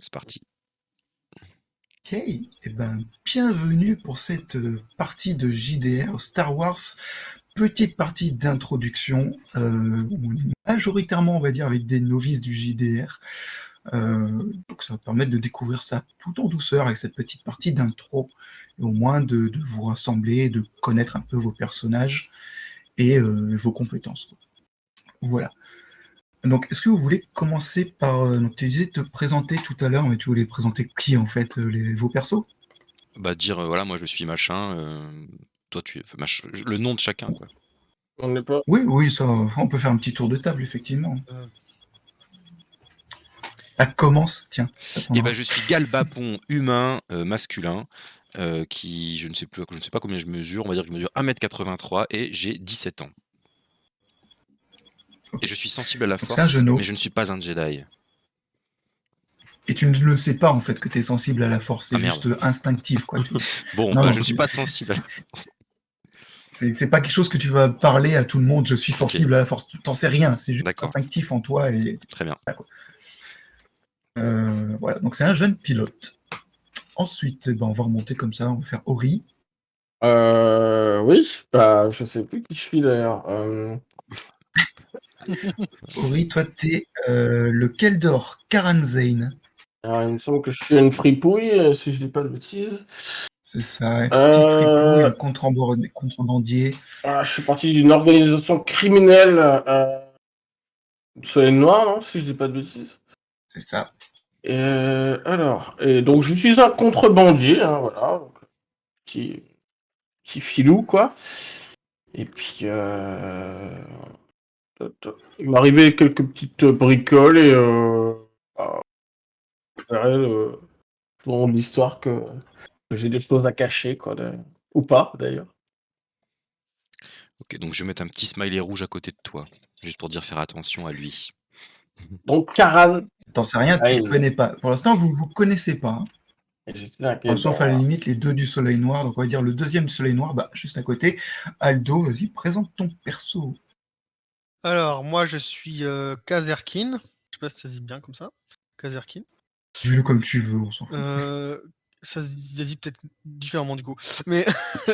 C'est parti. Ok, eh ben, bienvenue pour cette partie de JDR Star Wars, petite partie d'introduction, majoritairement on va dire avec des novices du JDR, donc ça va permettre de découvrir ça tout en douceur avec cette petite partie d'intro, et au moins de vous rassembler, de connaître un peu vos personnages et vos compétences, quoi. Voilà. Donc, est-ce que vous voulez commencer par... donc, tu disais te présenter tout à l'heure, mais tu voulais présenter qui, en fait, vos persos? Bah dire voilà, moi je suis machin, toi tu es le nom de chacun quoi. On n'est pas. Oui, oui, ça, on peut faire un petit tour de table, effectivement. Ah, commence, tiens. Et ben je suis Galbapon humain, masculin, qui je ne sais pas combien je mesure, on va dire que je mesure 1,83 m et j'ai 17 ans. Ok. Et je suis sensible à la Donc, c'est un force, genou. mais je ne suis pas un Jedi. Et tu ne le sais pas, en fait, que tu es sensible à la force. C'est Ah merde. juste instinctif, quoi. Bon, Non, bah non, je ne suis pas sensible à la force. c'est pas quelque chose que tu vas parler à tout le monde. Je suis OK. sensible à la force. T'en sais rien. C'est juste D'accord. instinctif en toi. Et... Très bien. Voilà, donc c'est un jeune pilote. Ensuite, ben, on va remonter comme ça. On va faire Ori. Oui, bah, je sais plus qui je suis d'ailleurs. Ori, toi, t'es le Keldor Karanzane. Alors, il me semble que je suis une fripouille, si je dis pas de bêtises. C'est ça, petite fripouille, un contrebandier. Je suis parti d'une organisation criminelle, Soleil Noir, non, si je dis pas de bêtises. C'est ça. Et donc je suis un contrebandier, hein, voilà, donc, petit filou quoi. Et puis il m'arrivait quelques petites bricoles et dans l'histoire que j'ai des choses à cacher quoi, ou pas d'ailleurs. OK, donc je vais mettre un petit smiley rouge à côté de toi, juste pour dire faire attention à lui. Donc Karan, T'en sais rien, tu le connais pas. Pour l'instant, vous vous connaissez pas. Sauf à la limite les deux du Soleil Noir. Donc on va dire le deuxième du Soleil Noir, bah, juste à côté. Aldo, vas-y, présente ton perso. Alors, moi, je suis Kazerkin. Je sais pas si ça se dit bien comme ça. Kazerkin. Dis-le comme tu veux, on s'en fout. Ça se dit peut-être différemment du coup. Mais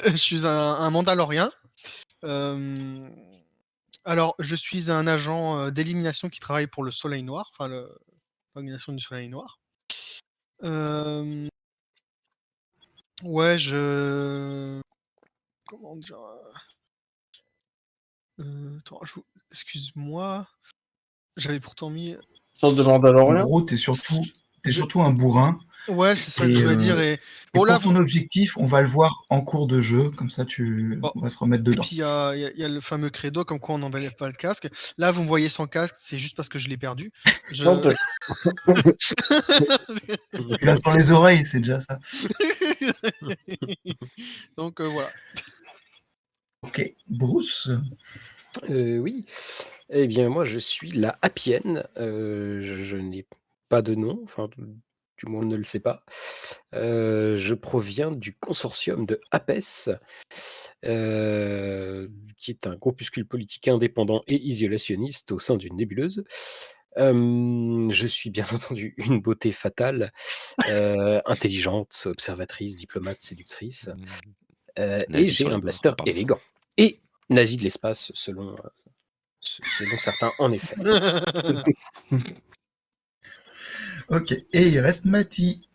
je suis un Mandalorien. Alors, je suis un agent d'élimination qui travaille pour le Soleil Noir, enfin l'organisation du Soleil Noir. Ouais, comment dire attends, excuse-moi. J'avais pourtant mis. Sorte de En Mandalorian. gros, t'es surtout un bourrin. Ouais, c'est ça que je voulais dire. Et bon, là, pour ton objectif, on va le voir en cours de jeu, comme ça on va se remettre dedans. Et puis il y a le fameux credo comme quoi on n'enlève pas le casque. Là, vous me voyez sans casque, c'est juste parce que je l'ai perdu. Là, sur les oreilles, c'est déjà ça. Donc voilà. Ok, Bruce. Oui. Eh bien, moi, je suis la Appienne. Je n'ai pas de nom, enfin, du moins, on ne le sait pas. Je proviens du consortium de APES, qui est un groupuscule politique indépendant et isolationniste au sein d'une nébuleuse. Je suis bien entendu une beauté fatale, intelligente, observatrice, diplomate, séductrice, et j'ai un blaster élégant. Et nazi de l'espace, selon certains, en effet. Ok, et il reste Mati.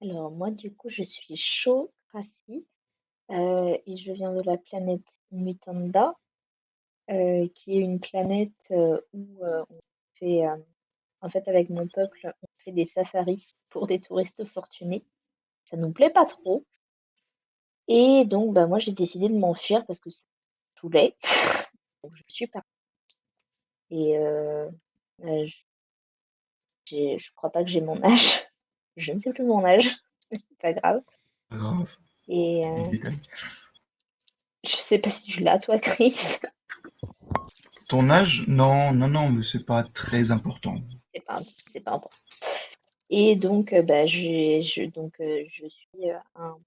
Alors moi, du coup, je suis Sho Krasi, et je viens de la planète Mutanda, qui est une planète où on fait, en fait, avec mon peuple, on fait des safaris pour des touristes fortunés. Ça nous plaît pas trop. Et donc, bah, moi, j'ai décidé de m'enfuir parce que ça me saoulait. Donc, je suis partie. Et je crois pas que j'ai mon âge. Je ne sais plus mon âge. C'est pas grave. Grave. Et je sais pas si tu l'as, toi, Chris. Ton âge? Non, mais c'est pas très important. C'est pas important. Et donc, bah, je suis un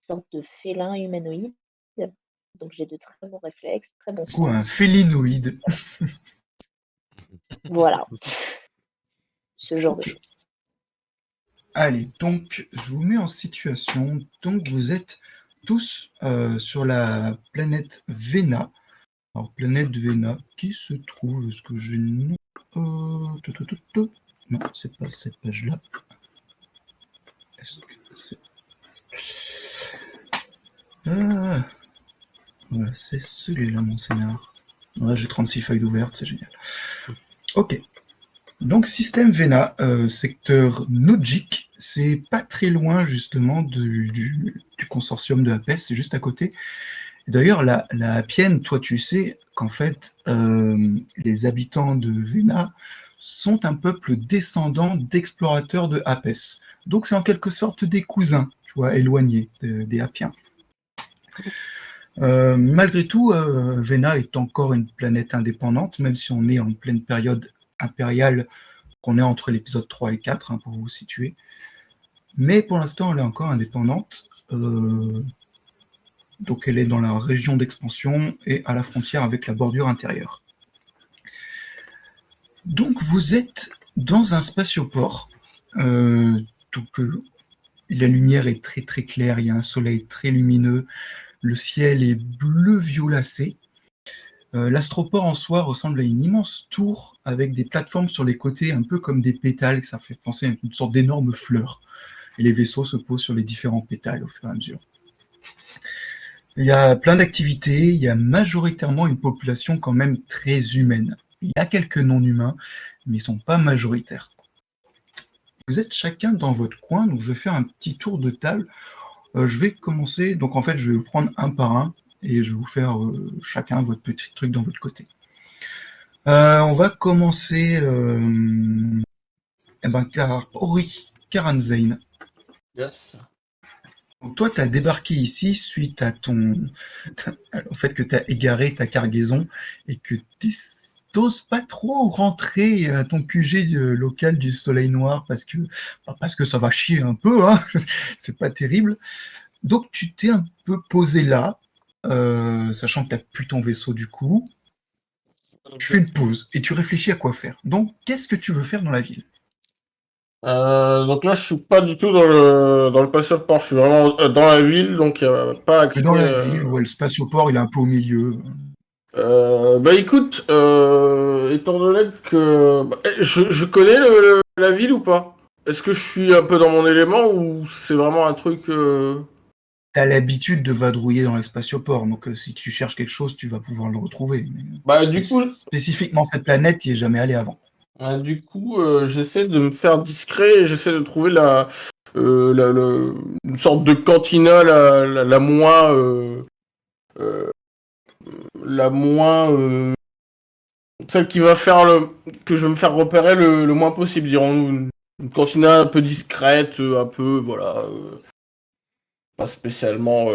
sorte de félin humanoïde. Donc, j'ai de très bons réflexes, très bon Du coup, sens. un félinoïde. Voilà. ce genre de Ok. choses. Allez, donc je vous mets en situation. Donc vous êtes tous sur la planète Vena. Alors, planète Vena qui se trouve, est-ce que j'ai le nom Non, c'est pas cette page-là. Est-ce que c'est... Voilà, c'est celui-là, mon scénar. Ouais, j'ai 36 feuilles ouvertes, c'est génial. Ok. Donc, système Vena, secteur Nojik, c'est pas très loin justement du consortium de Apes, c'est juste à côté. Et d'ailleurs, la Appienne, toi tu sais qu'en fait, les habitants de Vena sont un peuple descendant d'explorateurs de Apes. Donc c'est en quelque sorte des cousins, tu vois, éloignés des Appiens. Malgré tout, Vena est encore une planète indépendante, même si on est en pleine période impériale, qu'on est entre l'épisode 3 et 4, pour vous situer. Mais pour l'instant, elle est encore indépendante. Donc elle est dans la région d'expansion et à la frontière avec la bordure intérieure. Donc vous êtes dans un spatioport. Donc, la lumière est très très claire, il y a un soleil très lumineux, le ciel est bleu violacé. L'astroport en soi ressemble à une immense tour avec des plateformes sur les côtés, un peu comme des pétales, ça fait penser à une sorte d'énorme fleur. Et les vaisseaux se posent sur les différents pétales au fur et à mesure. Il y a plein d'activités, il y a majoritairement une population quand même très humaine. Il y a quelques non-humains, mais ils ne sont pas majoritaires. Vous êtes chacun dans votre coin, donc je vais faire un petit tour de table. Je vais commencer, donc en fait je vais vous prendre un par un, et je vais vous faire chacun votre petit truc dans votre côté. On va commencer par Ori Karanzain. Yes. Donc toi, tu as débarqué ici suite à au fait que tu as égaré ta cargaison et que tu n'oses pas trop rentrer à ton QG local du Soleil Noir parce que ça va chier un peu, hein. C'est pas terrible. Donc tu t'es un peu posé là, sachant que tu n'as plus ton vaisseau du coup. Tu fais une pause et tu réfléchis à quoi faire. Donc, qu'est-ce que tu veux faire dans la ville? Donc là, je suis pas du tout dans le passeport, je suis vraiment dans la ville, donc pas accès. Dans la ville, ouais, le spatioport, il est un peu au milieu. Bah écoute, étant donné que je connais la ville ou pas? Est-ce que je suis un peu dans mon élément ou c'est vraiment un truc Tu as l'habitude de vadrouiller dans les spatioports, donc si tu cherches quelque chose, tu vas pouvoir le retrouver. Mais... Bah du coup, spécifiquement cette planète, il n'y est jamais allé avant. j'essaie de me faire discret et j'essaie de trouver une sorte de cantina la moins celle qui va faire que je vais me faire repérer le moins possible, dirons-nous. Une cantina un peu discrète, un peu, voilà, pas spécialement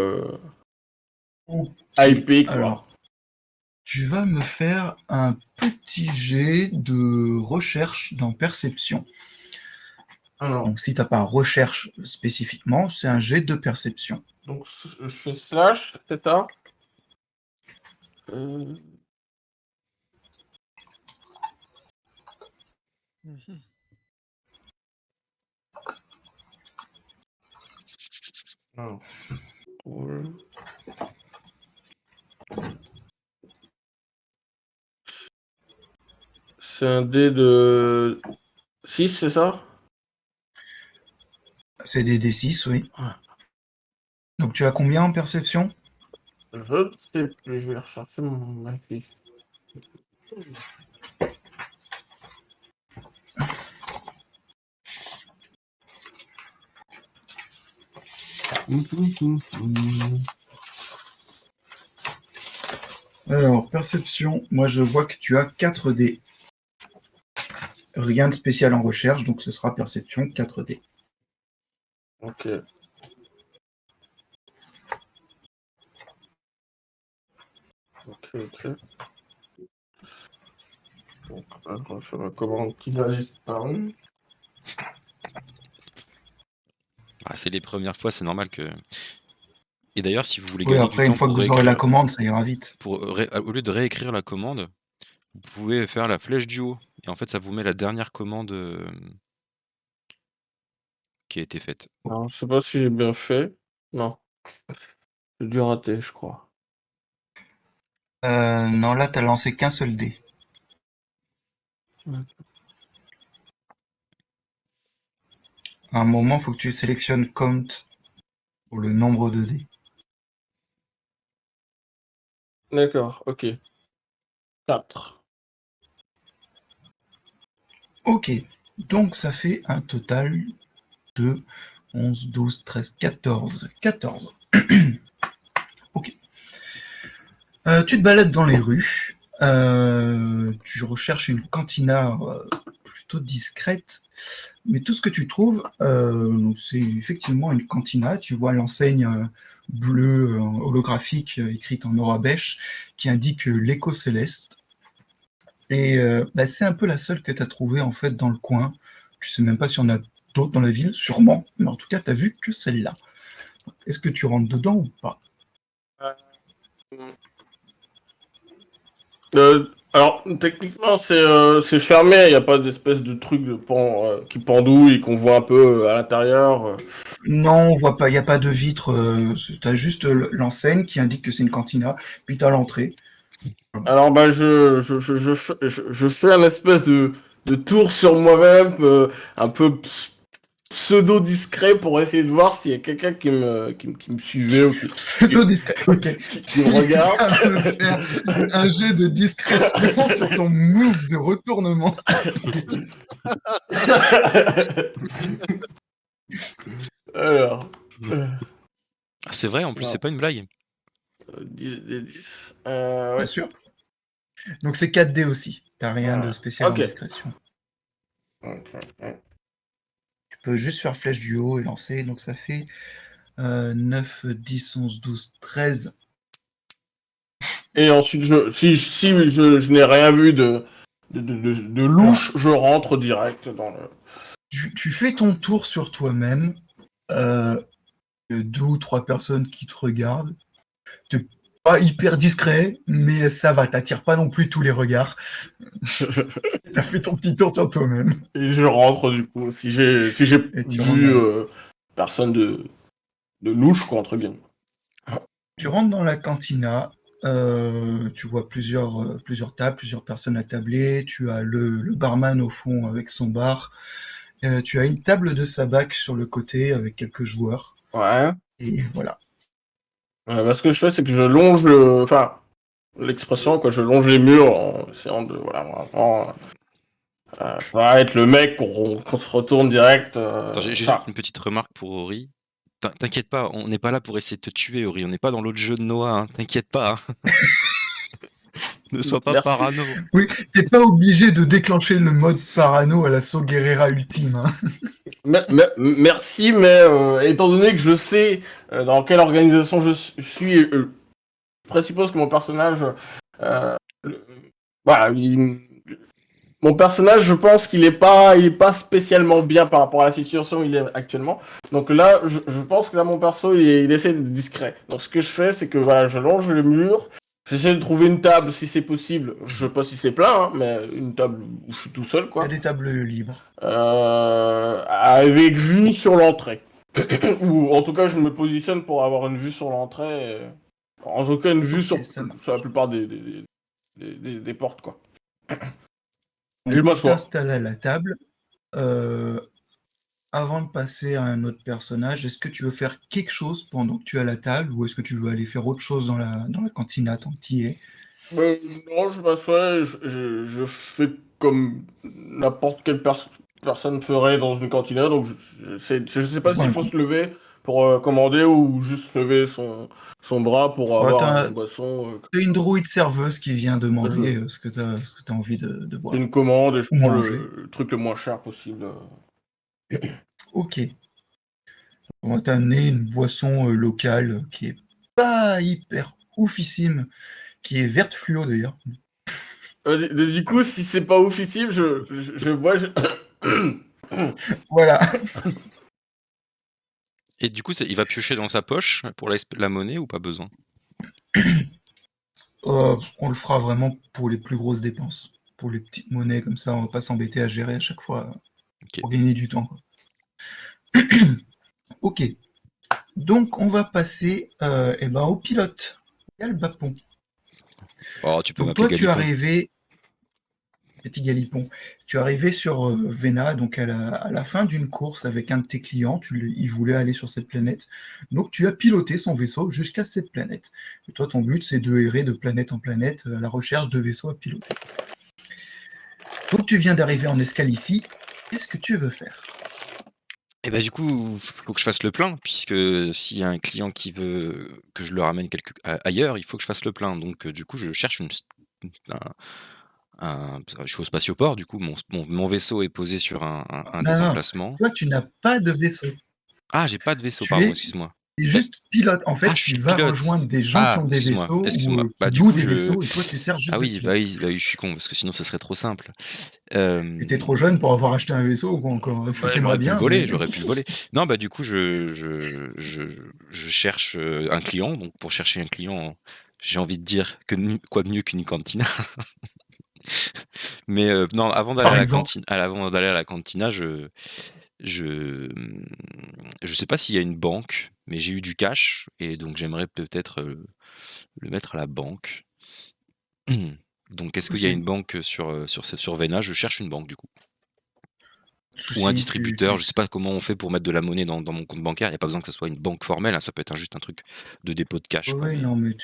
hypé, quoi. Alors, tu vas me faire un petit jet de recherche dans perception. Alors, donc, si tu n'as pas recherche spécifiquement, c'est un jet de perception. Donc, je fais slash, c'est ça. Alors, c'est un dé de 6, c'est ça? C'est des D6, oui. Ouais. Donc tu as combien en perception? Je ne sais plus, je vais rechercher ma fiche. Alors, perception, moi je vois que tu as 4 dés. Rien de spécial en recherche, donc ce sera perception 4 dés. Ok. Donc, alors, je vais comment qu'il a disparu. C'est les premières fois, c'est normal que... Et d'ailleurs, si vous voulez Oui, gagner après, du une temps fois que pour vous aurez la réécrire, commande, ça ira vite. au lieu de réécrire la commande, vous pouvez faire la flèche du haut. Et en fait, ça vous met la dernière commande qui a été faite. Alors, je sais pas si j'ai bien fait. Non, j'ai dû rater, je crois. Non, là, t'as lancé qu'un seul dé. À un moment, faut que tu sélectionnes count pour le nombre de dés. D'accord, ok. 4. Ok, donc ça fait un total de 11, 12, 13, 14. 14. Ok. Tu te balades dans les rues. Tu recherches une cantina plutôt discrète. Mais tout ce que tu trouves, c'est effectivement une cantina. Tu vois l'enseigne bleue holographique écrite en orabèche qui indique l'écho céleste. Et c'est un peu la seule que tu as trouvée en fait dans le coin. Tu sais même pas si on a d'autres dans la ville, sûrement. Mais en tout cas, tu as vu que celle-là. Est-ce que tu rentres dedans ou pas? Alors, techniquement, c'est fermé, il n'y a pas d'espèce de truc qui pendouille et qu'on voit un peu à l'intérieur. Non, on voit pas, il n'y a pas de vitre. Tu as juste l'enseigne qui indique que c'est une cantina, puis tu as l'entrée. Alors, je fais un espèce de tour sur moi-même, un peu pseudo-discret pour essayer de voir s'il y a quelqu'un qui me suivait ou Pseudo discret, ok. qui me regarde. Tu viens de faire un jet de discrétion sur ton move de retournement. Alors, Ah, c'est vrai, en plus, Non. c'est pas une blague. 10. Bien Ouais. sûr. Donc c'est 4 dés aussi. T'as rien Voilà. de spécial Ok. en discrétion. Tu peux juste faire flèche du haut et lancer. Donc ça fait 9, 10, 11, 12, 13. Et ensuite, si je n'ai rien vu de louche, je rentre direct dans le... Tu fais ton tour sur toi-même. 2 ou 3 personnes qui te regardent. T'es pas hyper discret, mais ça va. T'attires pas non plus tous les regards. T'as fait ton petit tour sur toi-même. Et je rentre du coup, si j'ai Et tu vu rentres personne de louche, quoi, entre guillemets. Tu rentres dans la cantina, tu vois plusieurs tables, plusieurs personnes à tabler, tu as le barman au fond avec son bar, tu as une table de sabac sur le côté avec quelques joueurs, Ouais. et voilà. Ce que je fais, c'est que je longe enfin, l'expression, quoi, je longe les murs en essayant de, voilà, vraiment, pas être le mec qu'on se retourne direct. Attends, j'ai juste Enfin, une petite remarque pour Ori. T'inquiète pas, on n'est pas là pour essayer de te tuer, Ori. On n'est pas dans l'autre jeu de Noah, hein. T'inquiète pas, hein. Ne sois pas Merci. parano. Oui, t'es pas obligé de déclencher le mode parano à la Saw Gerrera ultime, hein. Merci, mais étant donné que je sais dans quelle organisation je suis, je présuppose que mon personnage, euh, le- voilà, mon personnage, je pense qu'il est pas spécialement bien par rapport à la situation où il est actuellement. Donc là, je pense que là, mon perso, il essaie d'être discret. Donc ce que je fais, c'est que voilà, je longe le mur, j'essaie de trouver une table si c'est possible. Je sais pas si c'est plein, hein, mais une table où je suis tout seul, Il y quoi. a des tables libres. Avec vue sur l'entrée. Ou en tout cas, je me positionne pour avoir une vue sur l'entrée. En tout cas, une vue Ok, ça marche. sur la plupart des portes, quoi. Et je Donc, tu m'assois. t'installes à la table. Avant de passer à un autre personnage, est-ce que tu veux faire quelque chose pendant que tu es à la table ou est-ce que tu veux aller faire autre chose dans la cantina tant que tu y es? Non, je m'assois et je fais comme n'importe quelle personne ferait dans une cantina. Donc, je sais pas s'il Voilà. faut se lever pour commander ou juste lever son bras pour Ouais, avoir une boisson. t'as une druide serveuse qui vient demander Je- ce que t'as envie de C'est boire une commande et je ou prends manger. le truc le moins cher possible. Ok. On va t'amener une boisson locale qui est pas hyper oufissime, qui est verte fluo d'ailleurs. Du coup, si c'est pas oufissime, je bois. Voilà. Et du coup, il va piocher dans sa poche pour la monnaie ou pas besoin? On le fera vraiment pour les plus grosses dépenses. Pour les petites monnaies comme ça, on va pas s'embêter à gérer à chaque fois Ok. pour gagner du temps, quoi. Ok. Donc, on va passer au pilote. Galbapon. Oh, tu peux Donc, m'appeler toi, tu es Galipon. arrivé, petit Galipon, tu es arrivé sur Vena, donc à la fin d'une course avec un de tes clients. Il voulait aller sur cette planète. Donc, tu as piloté son vaisseau jusqu'à cette planète. Et toi, ton but, c'est de errer de planète en planète à la recherche de vaisseaux à piloter. Donc, tu viens d'arriver en escale ici. Qu'est-ce que tu veux faire? Et bah du coup, faut que je fasse le plein, puisque s'il y a un client qui veut que je le ramène ailleurs, il faut que je fasse le plein. Donc du coup, je cherche je suis au spatioport, du coup, mon vaisseau est posé sur un des Non, emplacements. toi, tu n'as pas de vaisseau. Ah, j'ai pas de vaisseau, Tu pardon, es excuse-moi. juste pilote. En Ah, fait, je tu suis vas pilote. rejoindre des gens qui Ah, ont des excuse-moi, vaisseaux ou excuse-moi. qui Bah du louent coup, des vaisseaux et toi, tu sers juste ah de oui, bah pilote. oui, bah oui, je suis con, parce que sinon, ça serait trop simple. Tu étais trop jeune pour avoir acheté un vaisseau ou quoi encore. Ça t'aimerait J'aurais pu le bien, voler, mais j'aurais pu le voler. Non, bah du coup, je cherche un client. Donc pour chercher un client, j'ai envie de dire que quoi de mieux qu'une cantina. Mais non, par exemple. avant d'aller à la cantina, je, je sais pas s'il y a une banque, mais j'ai eu du cash et donc j'aimerais peut-être le mettre à la banque. Donc est-ce qu'il y a une Possible. banque sur Vena? Je cherche une banque du coup. Ou un Souci, distributeur, je sais pas comment on fait pour mettre de la monnaie dans mon compte bancaire. Il n'y a pas besoin que ce soit une banque formelle, hein, ça peut être juste un truc de dépôt de cash, quoi. Ouais, Mais... non, mais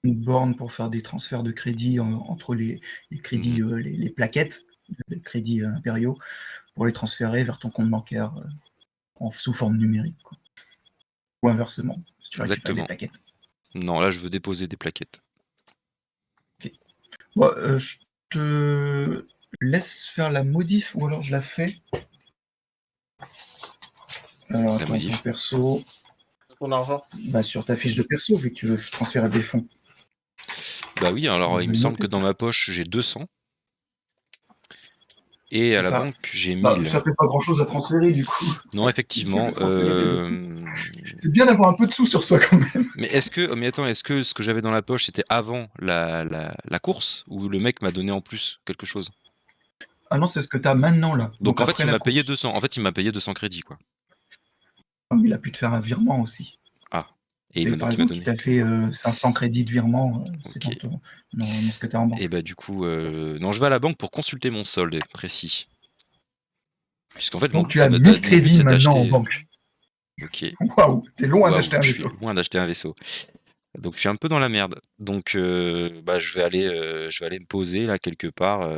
une borne pour faire des transferts de crédit entre les crédits, les plaquettes, les crédits impériaux, pour les transférer vers ton compte bancaire sous forme numérique, quoi. Ou inversement, si tu récupères des Exactement. plaquettes. Non, là, je veux déposer des plaquettes. Ok. Bon, je te laisse faire la modif ou alors je la fais. Alors, La attends, ton modif. perso, Ton argent. sur ta fiche de perso, vu que tu veux transférer des fonds. Bah oui, alors Je il vais me semble noter que dans ça. ma poche, j'ai 200. Et à C'est la ça. banque, j'ai 1000. Ça fait pas grand chose à transférer du coup. Non, effectivement. C'est bien d'avoir un peu de sous sur soi quand même. Mais attends, est-ce que ce que j'avais dans la poche, c'était avant la course ou le mec m'a donné en plus quelque chose? Ah non, c'est ce que tu as maintenant là. Donc en fait, après il la m'a payé course. 200. En fait, il m'a payé 200 crédits, quoi. Ah, mais il a pu te faire un virement aussi. Ah. Et Et maintenant par qu'il m'a exemple, il donné. t'a fait 500 crédits de virement, c'est Ok. dans ce que tu as en banque. Et bah du coup, non, je vais à la banque pour consulter mon solde précis. Puisqu'en fait, Donc tu as 1000 mon but crédits c'est maintenant en d'acheter. banque. Ok. Waouh, t'es loin Waouh, d'acheter un je suis vaisseau. loin d'acheter un vaisseau. Donc je suis un peu dans la merde. Donc je vais aller me poser là quelque part.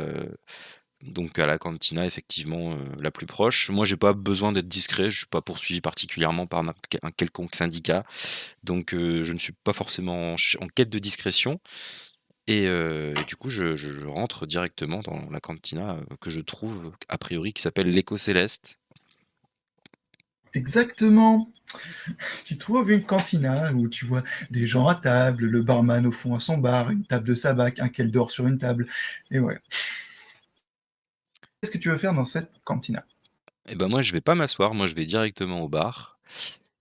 Donc à la cantina effectivement la plus proche. Moi j'ai pas besoin d'être discret, je suis pas poursuivi particulièrement par un quelconque syndicat. Donc je ne suis pas forcément en quête de discrétion. Et du coup je rentre directement dans la cantina que je trouve a priori qui s'appelle l'Éco Céleste. Exactement. Tu trouves une cantina où tu vois des gens à table, le barman au fond à son bar, une table de sabac, un quel dort sur une table. Et ouais. Qu'est-ce que tu veux faire dans cette cantina? Et ben moi je vais pas m'asseoir, moi je vais directement au bar.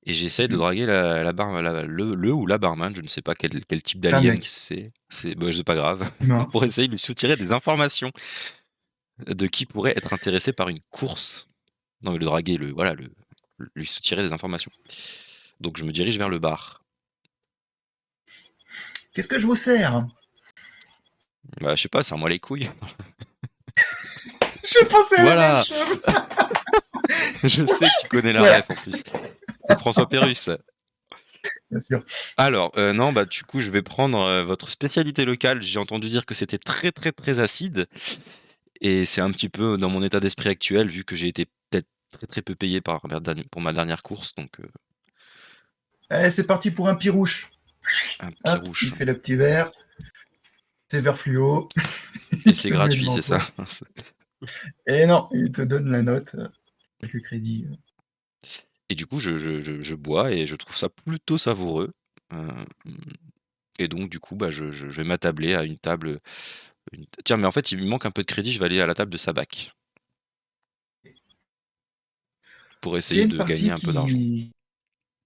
Et j'essaie de draguer le ou la barman, je ne sais pas quel type C'est un d'alien mec. c'est pas grave, Non. pour essayer de lui soutirer des informations de qui pourrait être intéressé par une course. Non, mais le draguer, lui soutirer des informations. Donc je me dirige vers le bar. Qu'est-ce que je vous sers? Bah, je sais pas, serre-moi les couilles. Je pensais à la Voilà. même chose. Je sais que tu connais la Voilà. ref en plus. C'est François Pérusse. Bien sûr. Alors, non, bah du coup, je vais prendre votre spécialité locale. J'ai entendu dire que c'était très très très acide. Et c'est un petit peu dans mon état d'esprit actuel, vu que j'ai été peut-être très très peu payé pour ma dernière course. Donc, Allez, c'est parti pour un pirouche. un petit Hop, rouge. il fait le petit verre. C'est vert fluo. Et Il c'est te le met gratuit, devant c'est ça. toi. Et non, il te donne la note. Quelques crédits. Et du coup, je bois et je trouve ça plutôt savoureux. Et donc, du coup, bah, je vais m'attabler à une table. Tiens, mais en fait, il me manque un peu de crédit. Je vais aller à la table de Sabac pour Il y a essayer une de gagner partie un peu d'argent. qui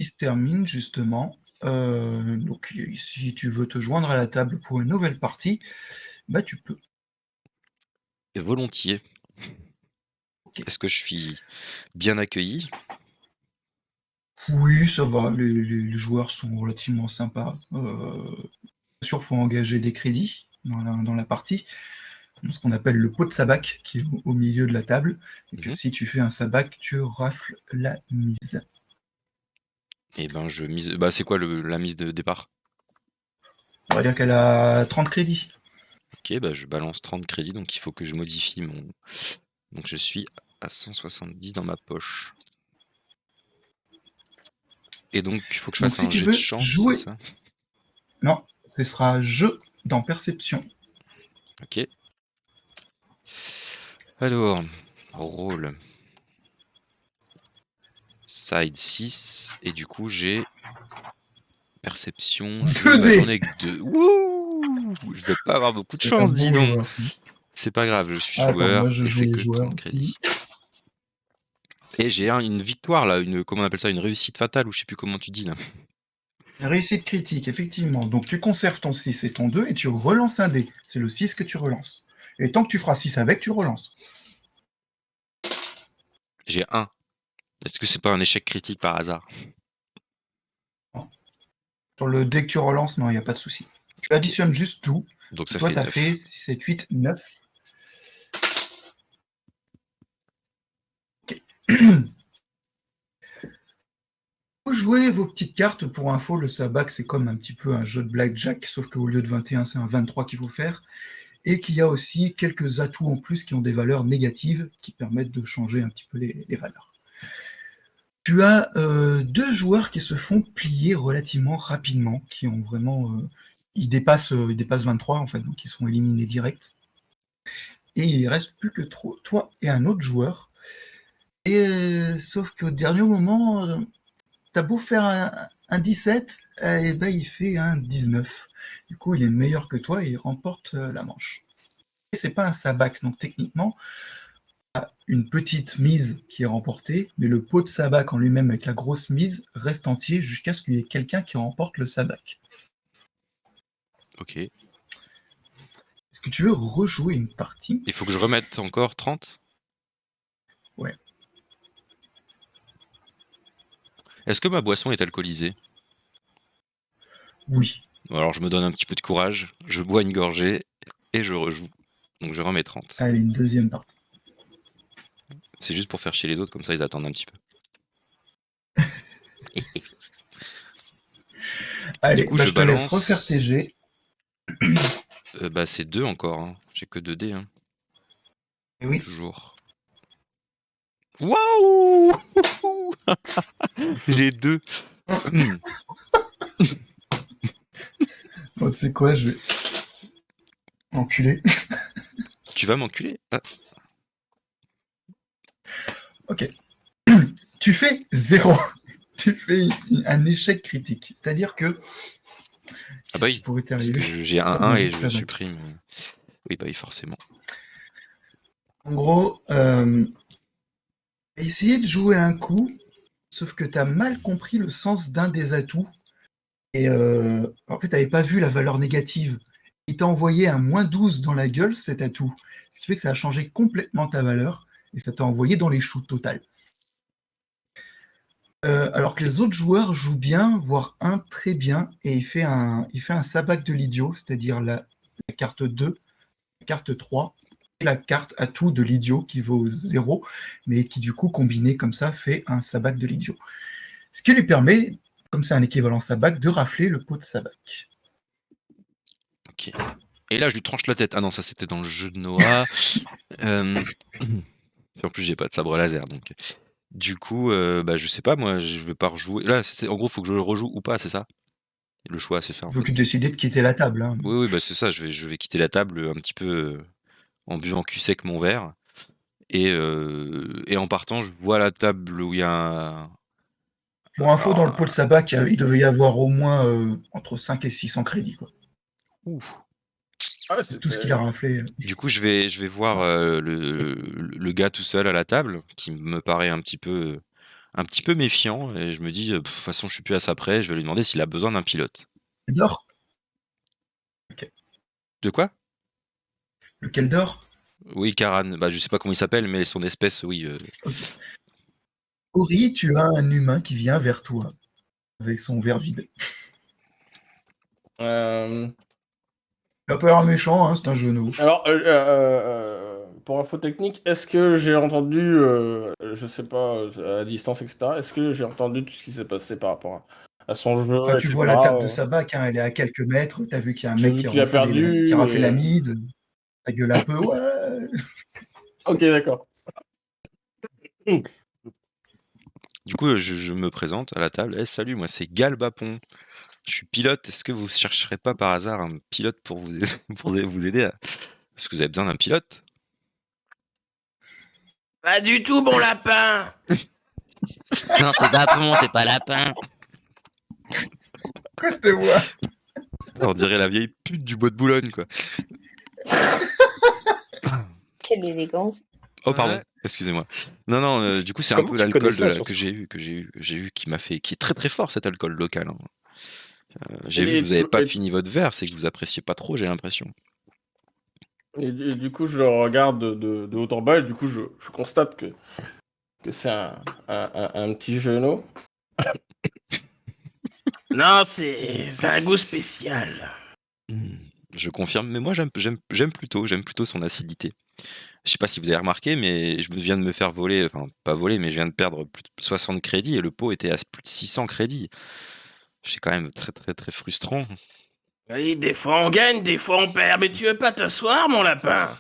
se termine justement. Donc, si tu veux te joindre à la table pour une nouvelle partie, bah tu peux. Et volontiers. Ok. Est-ce que je suis bien accueilli? Oui, ça va, les joueurs sont relativement sympas. Bien sûr, il faut engager des crédits dans la partie, ce qu'on appelle le pot de sabac qui est au milieu de la table, et que si tu fais un sabac, tu rafles la mise. Et ben je mise. Bah c'est quoi la mise de départ? On va dire qu'elle a 30 crédits. Ok, bah je balance 30 crédits, donc il faut que je modifie mon. Donc je suis à 170 dans ma poche. Et donc il faut que je Donc fasse si un tu jet de veux chance, jouer... c'est ça? Non, ce sera jeu dans perception. Ok. Alors, rôle. Side 6, et du coup j'ai perception, jeu, bah, j'en ai que 2. Wouh! Je vais pas avoir beaucoup de C'est un chance, dis bon donc. joueur, ça. C'est pas grave, je suis Ah, attends, joueur moi je et joue c'est les que joueurs 30 aussi. crédits. Et j'ai une victoire là, comment on appelle ça, une réussite fatale, ou je sais plus comment tu dis là. Réussite critique, effectivement. Donc tu conserves ton 6 et ton 2 et tu relances un dé. C'est le 6 que tu relances. Et tant que tu feras 6 avec, tu relances. J'ai 1. Est-ce que c'est pas un échec critique par hasard? Sur le dé que tu relances, non, il n'y a pas de souci. Tu additionnes juste tout. Donc ça Toi, fait tu as 9. fait 6, 7, 8, 9. Ok. Vous jouez vos petites cartes. Pour info, le sabac, c'est comme un petit peu un jeu de blackjack, sauf qu'au lieu de 21, c'est un 23 qu'il faut faire. Et qu'il y a aussi quelques atouts en plus qui ont des valeurs négatives qui permettent de changer un petit peu les valeurs. Tu as 2 joueurs qui se font plier relativement rapidement, qui ont vraiment... ils dépassent 23 en fait, donc ils sont éliminés direct. Et il ne reste plus que toi et un autre joueur. Et sauf qu'au dernier moment, t'as beau faire un 17, et ben il fait un 19. Du coup, il est meilleur que toi et il remporte la manche. Et c'est pas un sabac, donc techniquement, une petite mise qui est remportée, mais le pot de sabac en lui-même avec la grosse mise reste entier jusqu'à ce qu'il y ait quelqu'un qui remporte le sabac. Ok. Est-ce que tu veux rejouer une partie? Il faut que je remette encore 30? Ouais. Est-ce que ma boisson est alcoolisée? Oui. Alors je me donne un petit peu de courage, je bois une gorgée et je rejoue. Donc je remets 30. Allez, une deuxième partie. C'est juste pour faire chier les autres, comme ça ils attendent un petit peu. Allez, Du coup, bah, je je te laisse balance. refaire tes jets. Bah c'est 2 encore, hein. J'ai que 2 dés. Hein. Et oui. Toujours. Waouh! J'ai 2. Oh, tu sais quoi, je vais... Enculé. Tu vas m'enculer? Ah. Ok. Tu fais 0. Tu fais un échec critique. C'est-à-dire que... Ah bah oui, pourrait parce t'arriver que j'ai un T'as 1 mangé et le je sabac. supprime. Oui, bah oui, forcément. En gros, essayer de jouer un coup, sauf que tu as mal compris le sens d'un des atouts. Et en fait, tu n'avais pas vu la valeur négative. Il t'a envoyé un -12 dans la gueule, cet atout. Ce qui fait que ça a changé complètement ta valeur, et ça t'a envoyé dans les choux total. Alors que les autres joueurs jouent bien, voire un très bien, et il fait un sabac de l'idiot, c'est-à-dire la carte 2, la carte 3, et la carte atout de l'idiot qui vaut 0, mais qui du coup, combiné comme ça, fait un sabac de l'idiot. Ce qui lui permet, comme c'est un équivalent sabac, de rafler le pot de sabac. Ok. Et là, je lui tranche la tête. Ah non, ça c'était dans le jeu de Noah. En plus, j'ai pas de sabre laser, donc. Du coup, bah je sais pas, moi, je vais pas rejouer. Là, en gros, faut que je le rejoue ou pas, c'est ça? Le choix, c'est ça en Il faut fait. que tu décides de quitter la table. Hein. Oui, bah c'est ça. Je vais quitter la table un petit peu en buvant cul sec mon verre. Et en partant, je vois la table où il y a un. Pour info, dans le pot de sabac, il devait y avoir au moins entre 5 et 600 crédits. Quoi. Ouf. Ouais, C'est tout ce qu'il a raflé. Du coup, je vais voir le gars tout seul à la table, qui me paraît un petit peu méfiant, et je me dis, de toute façon, je suis plus à ça près, je vais lui demander s'il a besoin d'un pilote. D'or. Okay. De quoi? Lequel d'or? Oui, Karan. Bah, je sais pas comment il s'appelle, mais son espèce, oui. Okay. Ori, tu as un humain qui vient vers toi avec son verre vide. Il a pas l'air méchant, hein, c'est un genou. Alors, pour info technique, est-ce que j'ai entendu, je sais pas, à distance, etc., est-ce que j'ai entendu tout ce qui s'est passé par rapport à son jeu, Enfin, tu etc. vois la table de sa bac, hein, elle est à quelques mètres. T'as vu qu'il y a un J'ai mec vu qui a qu'il a perdu. refait la mise. Ça gueule un peu. Ouais. Ok, d'accord. Du coup, je me présente à la table. Eh, salut, moi c'est Gal Bapon. Je suis pilote. Est-ce que vous chercherez pas par hasard un pilote pour vous aider, vous aider à... Est-ce que vous avez besoin d'un pilote? Pas du tout, mon lapin. Non, c'est Bapon, c'est pas lapin. Quoi cette voix? On dirait la vieille pute du bois de Boulogne, quoi. Quelle élégance. Oh, pardon. Ouais. Excusez-moi. Non, du coup, c'est un Comment peu tu connais l'alcool ça, surtout que j'ai eu, qui m'a fait, qui est très très fort, cet alcool local, hein. J'ai vu Et que vous avez pas et- fini votre verre, c'est que vous appréciez pas trop, j'ai l'impression. Et du coup, je le regarde de haut en bas, et du coup, je constate que c'est un petit genou. Non, c'est un goût spécial. Je confirme, mais moi j'aime plutôt son acidité. Je sais pas si vous avez remarqué, mais je viens de me faire voler, enfin pas voler, mais je viens de perdre plus de 60 crédits et le pot était à plus de 600 crédits. C'est quand même très très très frustrant. Oui, des fois on gagne, des fois on perd, mais tu veux pas t'asseoir, mon lapin?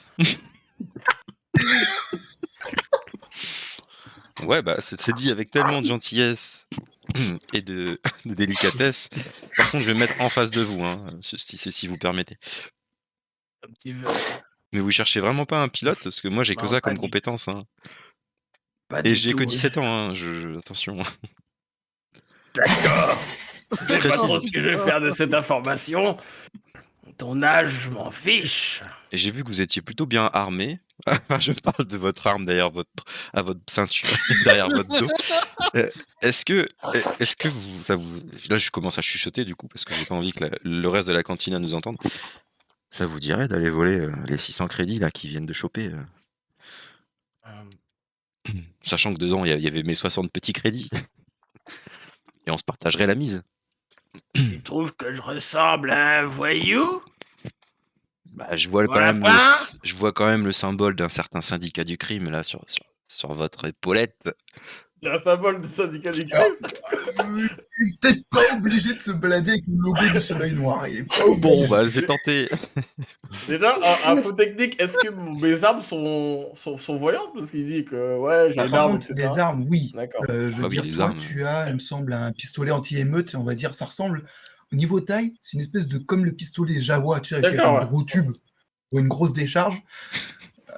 Ouais, bah c'est dit avec tellement de gentillesse et de délicatesse. Par contre, je vais me mettre en face de vous, hein, si vous permettez. Comme tu veux. Mais vous cherchez vraiment pas un pilote? Parce que moi j'ai que Non, ça pas comme du- compétence, hein. Pas Et du j'ai que tout. 17 ans, hein, attention. D'accord. Je sais pas Précis. trop ce que je vais faire de cette information. Ton âge, je m'en fiche. Et j'ai vu que vous étiez plutôt bien armé. Je parle de votre arme derrière à votre ceinture, derrière votre dos. Est-ce que là je commence à chuchoter du coup parce que j'ai pas envie que le reste de la cantine nous entende. Ça vous dirait d'aller voler les 600 crédits là qui viennent de choper, sachant que dedans il y avait mes 60 petits crédits et on se partagerait la mise. Tu trouves que je ressemble à un voyou? Bah, je vois Mon quand même lapin? je vois quand même le symbole d'un certain syndicat du crime là sur votre épaulette. Il y a un symbole du syndicat du Alors, crime. il est peut-être pas obligé de se balader avec le logo du soleil noir. Il est pas obligé. Bon, bah, je vais tenter. Déjà, info technique, est-ce que mes armes sont voyantes? Parce qu'il dit que, ouais, j'ai Ah, une par arme, contre, etc. les armes, oui. D'accord. Je Bah veux oui, dire, les toi, armes. tu as, il me semble, un pistolet anti-émeute, on va dire, ça ressemble, au niveau taille, c'est une espèce de, comme le pistolet Jawa, tu sais, avec D'accord, un ouais. gros tube ou une grosse décharge.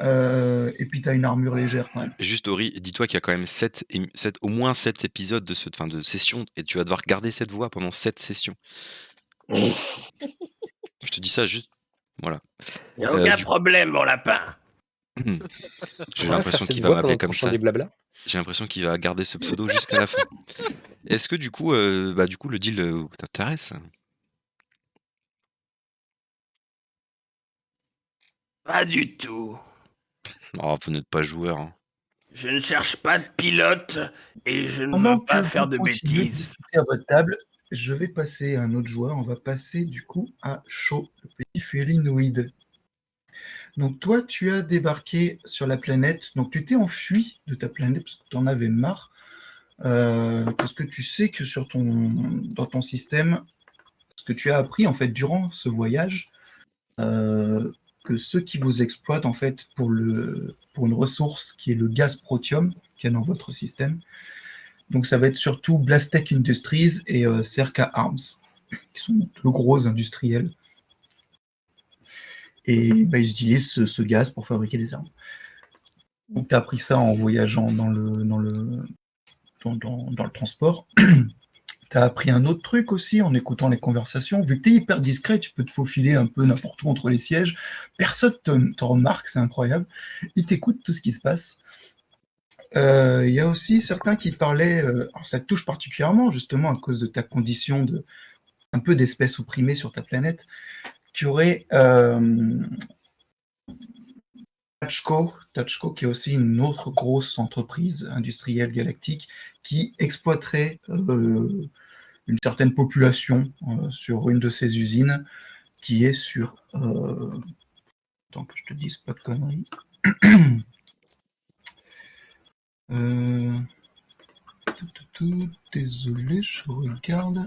Et puis, tu as une armure légère quand même. Juste, Ori, dis-toi qu'il y a quand même au moins 7 épisodes de session et tu vas devoir garder cette voix pendant 7 sessions. Je te dis ça juste. Voilà. Y a aucun Du- problème, mon lapin. J'ai On va l'impression faire cette qu'il va voix pendant m'appeler le comme prochain ça. des blabla. J'ai l'impression qu'il va garder ce pseudo jusqu'à la fin. Est-ce que du coup, le deal t'intéresse? Pas du tout. Oh, vous n'êtes pas joueur, hein. Je ne cherche pas de pilote et je ne Pendant veux pas que faire vous de continuez de bêtises. discuter à votre table, je vais passer à un autre joueur. On va passer du coup à Shaw, le petit félinoïde. Donc toi, tu as débarqué sur la planète. Donc tu t'es enfui de ta planète parce que tu en avais marre. Parce que tu sais que dans ton système, ce que tu as appris en fait durant ce voyage, que ceux qui vous exploitent en fait pour une ressource qui est le gaz protium qui est dans votre système. Donc ça va être surtout Blastech Industries et Cerca Arms, qui sont de gros industriels. Et bah, ils utilisent ce gaz pour fabriquer des armes. Donc tu as appris ça en voyageant dans le transport. Tu as appris un autre truc aussi en écoutant les conversations. Vu que tu es hyper discret, tu peux te faufiler un peu n'importe où entre les sièges. Personne te remarque, c'est incroyable. Ils t'écoutent tout ce qui se passe. Il y a aussi certains qui parlaient, alors ça te touche particulièrement justement à cause de ta condition un peu d'espèce opprimée sur ta planète, qui aurait Tachko, qui est aussi une autre grosse entreprise industrielle galactique qui exploiterait une certaine population sur une de ses usines qui est sur... Attends que je te dise pas de conneries. Désolé, je regarde.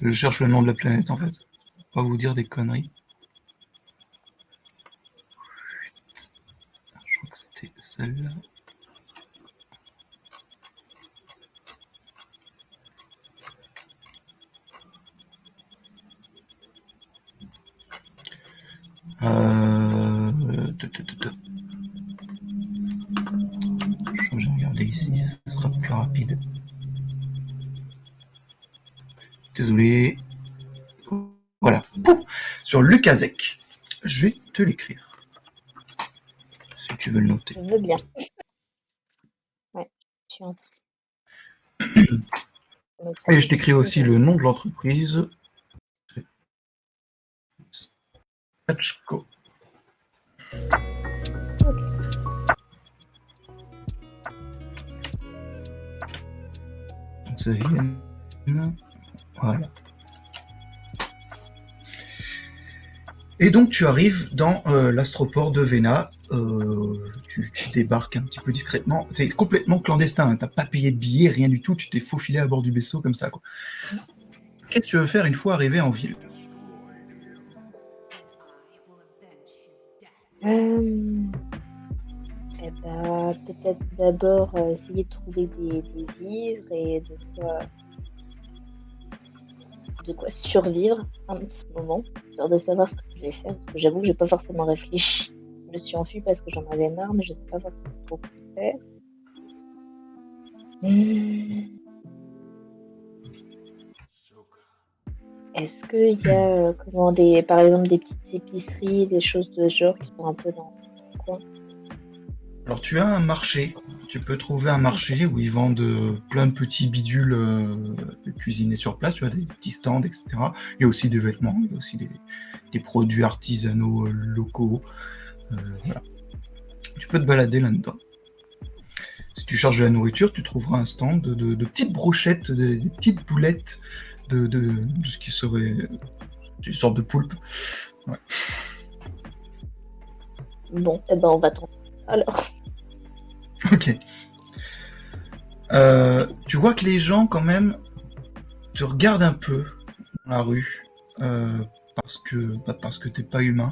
Je cherche le nom de la planète en fait. Pas vous dire des conneries. Je crois que c'était celle-là. Je vais regarder ici, ce sera plus rapide. Désolé. Voilà. Sur Lukaszek. Je vais te l'écrire. Si tu veux le noter. Je veux bien. Ouais, je suis en train. Et je t'écris aussi le nom de l'entreprise. Tachko. Donc ça vient. Voilà. Et donc tu arrives dans l'astroport de Vena. Tu débarques un petit peu discrètement. C'est complètement clandestin. Hein. T'as pas payé de billets, rien du tout. Tu t'es faufilé à bord du vaisseau comme ça. Quoi. Qu'est-ce que tu veux faire une fois arrivé en ville? Peut-être d'abord essayer de trouver des vivres et de quoi survivre un petit moment, histoire de savoir ce que je vais faire, parce que j'avoue que j'ai pas forcément réfléchi. Je me suis enfuie parce que j'en avais marre, mais je sais pas forcément trop quoi faire. Est-ce qu'il y a par exemple des petites épiceries, des choses de ce genre qui sont un peu dans le coin? Alors tu as un marché, tu peux trouver un marché où ils vendent plein de petits bidules cuisinés sur place, tu as des petits stands, etc. Il y a aussi des vêtements, il y a aussi des produits artisanaux locaux. Voilà. Tu peux te balader là-dedans. Si tu cherches de la nourriture, tu trouveras un stand de petites brochettes, des petites boulettes de ce qui serait une sorte de poulpe. Ouais. Bon, on va tenter. Alors. Ok. Tu vois que les gens, quand même, te regardent un peu dans la rue parce que t'es pas humain.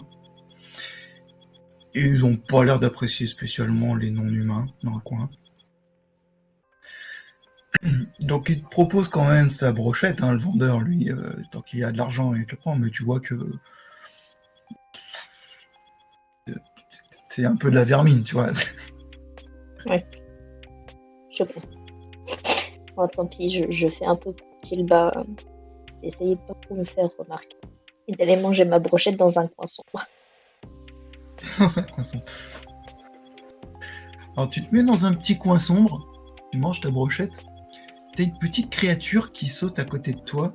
Et ils ont pas l'air d'apprécier spécialement les non-humains dans le coin. Donc il te propose quand même sa brochette, hein, le vendeur, lui, tant qu'il y a de l'argent, il te le prend, mais tu vois que c'est un peu de la vermine, tu vois. Ouais, je pense. Bon, tant pis, je fais un peu profil bas. Essayez de pas trop me faire remarquer. Et d'aller manger ma brochette dans un coin sombre. Dans un coin sombre. Alors tu te mets dans un petit coin sombre, tu manges ta brochette, t'as une petite créature qui saute à côté de toi.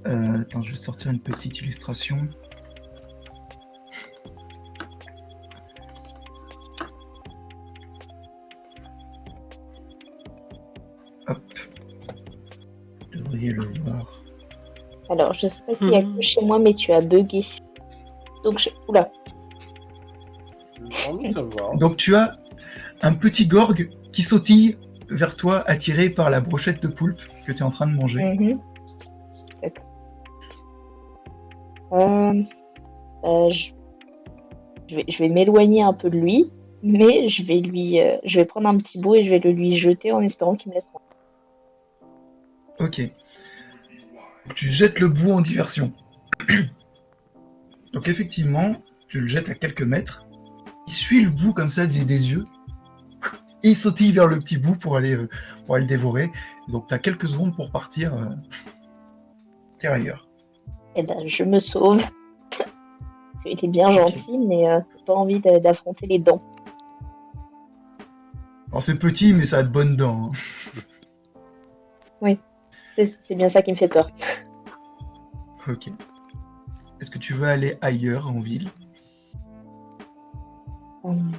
Attends, je vais sortir une petite illustration. Hop. Vous devriez le voir. Alors, je sais pas s'il y a que chez moi, mais tu as bugué. Donc, oula. Donc tu as un petit gorgue qui sautille vers toi, attiré par la brochette de poulpe que tu es en train de manger. Mm-hmm. Je vais m'éloigner un peu de lui, mais je vais prendre un petit bout et je vais le lui jeter en espérant qu'il me laisse prendre. Ok. Tu jettes le bout en diversion. Donc effectivement, tu le jettes à quelques mètres. Il suit le bout comme ça des yeux. Et il sautille vers le petit bout pour aller le dévorer. Donc tu as quelques secondes pour partir ailleurs. Eh ben, je me sauve. Il est bien gentil, mais j'ai pas envie d'affronter les dents. Alors c'est petit, mais ça a de bonnes dents. Hein. Oui, c'est bien ça qui me fait peur. Ok. Est-ce que tu veux aller ailleurs en ville? Hum.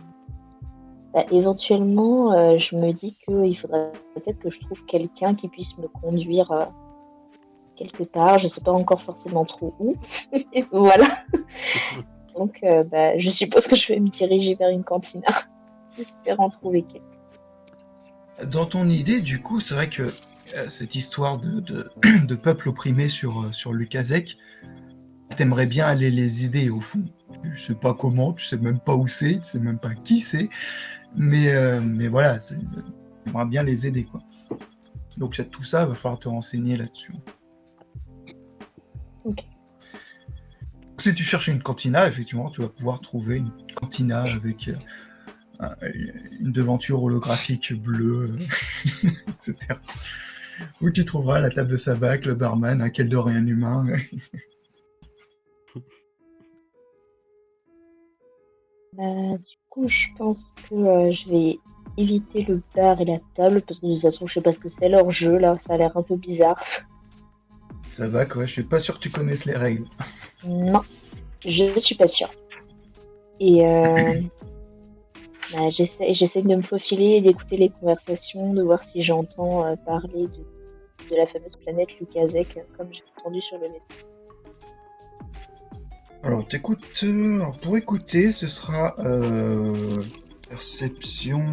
Bah, éventuellement, je me dis qu'il faudrait peut-être que je trouve quelqu'un qui puisse me conduire quelque part. Je sais pas encore forcément trop où. Voilà. Donc, bah, je suppose que je vais me diriger vers une cantina, espérant trouver quelqu'un. Dans ton idée, du coup, c'est vrai que cette histoire de peuple opprimé sur Lukasek, t'aimerais bien aller les aider au fond. Tu sais pas comment, tu sais même pas où c'est, tu sais même pas qui c'est, mais voilà, t'aimerais bien les aider, quoi. Donc tout ça, il va falloir te renseigner là-dessus. Ok. Si tu cherches une cantina, effectivement, tu vas pouvoir trouver une cantina avec une devanture holographique bleue, etc. Où tu trouveras la table de sabak, le barman, un Keldorien humain. Bah, du coup, je pense que je vais éviter le bar et la table parce que de toute façon, je sais pas ce que c'est leur jeu là, ça a l'air un peu bizarre. Ça va, quoi, je suis pas sûr que tu connaisses les règles. Non, je suis pas sûre. Et bah, j'essaie de me faufiler et d'écouter les conversations, de voir si j'entends parler de la fameuse planète Lukasek, comme j'ai entendu sur le message. Alors, alors, pour écouter, ce sera perception.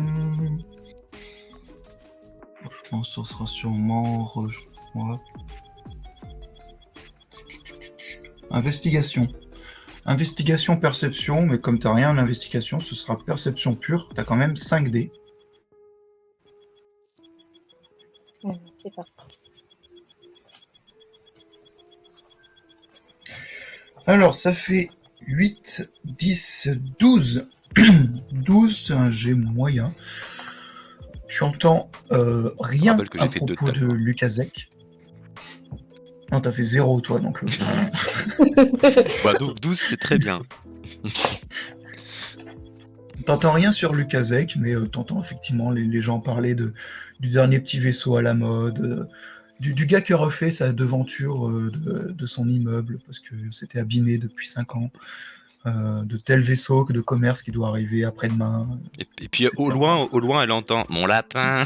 Je pense que ce sera sûrement investigation. Investigation, perception, mais comme t'as rien en investigation, ce sera perception pure. T'as quand même 5 dés. C'est parti. Alors, ça fait 8, 10, 12. 12, c'est un jet moyen. Tu entends rien rappelle que j'ai à fait deux propos tout à de l'heure. Lukasek. Non, t'as fait 0, toi, donc... Bah, donc 12, c'est très bien. T'entends rien sur Lukasek, mais t'entends effectivement les gens parler du dernier petit vaisseau à la mode, du gars qui a refait sa devanture de son immeuble parce que c'était abîmé depuis 5 ans, de tel vaisseau de commerce qui doit arriver après-demain. Et puis etc. au loin, elle entend mon lapin.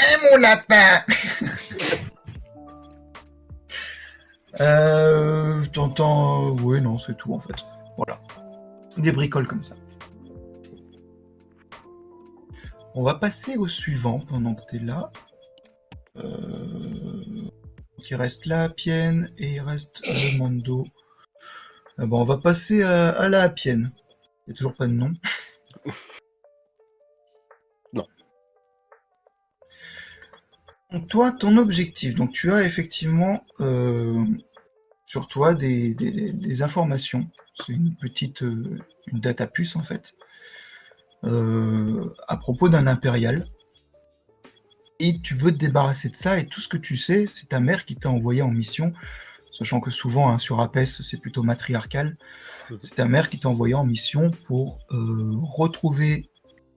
Eh mon lapin! T'entends... Ouais, non, c'est tout en fait. Voilà. Des bricoles comme ça. On va passer au suivant pendant que t'es là. Il reste la Appienne et il reste le Mando. Bon, on va passer à la Appienne. Il n'y a toujours pas de nom. Non. Donc toi, ton objectif, donc tu as effectivement sur toi des informations. C'est une petite une data puce en fait. À propos d'un impérial. Et tu veux te débarrasser de ça, et tout ce que tu sais, c'est ta mère qui t'a envoyé en mission, sachant que souvent sur Apes, c'est plutôt matriarcal. C'est ta mère qui t'a envoyé en mission pour retrouver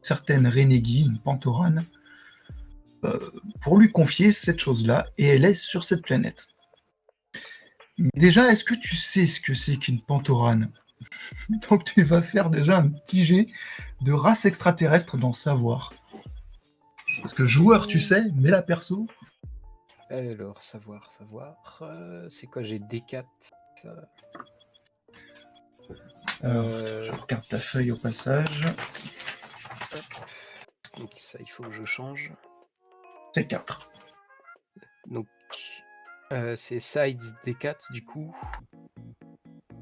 certaines Renegi, une Pantorane, pour lui confier cette chose-là, et elle est sur cette planète. Mais déjà, est-ce que tu sais ce que c'est qu'une Pantorane? Donc tu vas faire déjà un petit jet de race extraterrestre dans Savoir. Parce que joueur, tu sais, mais la perso... Alors, savoir. C'est quoi, j'ai D4 Je regarde ta feuille au passage. Donc ça, il faut que je change. C'est 4. Donc, c'est sides D4 du coup.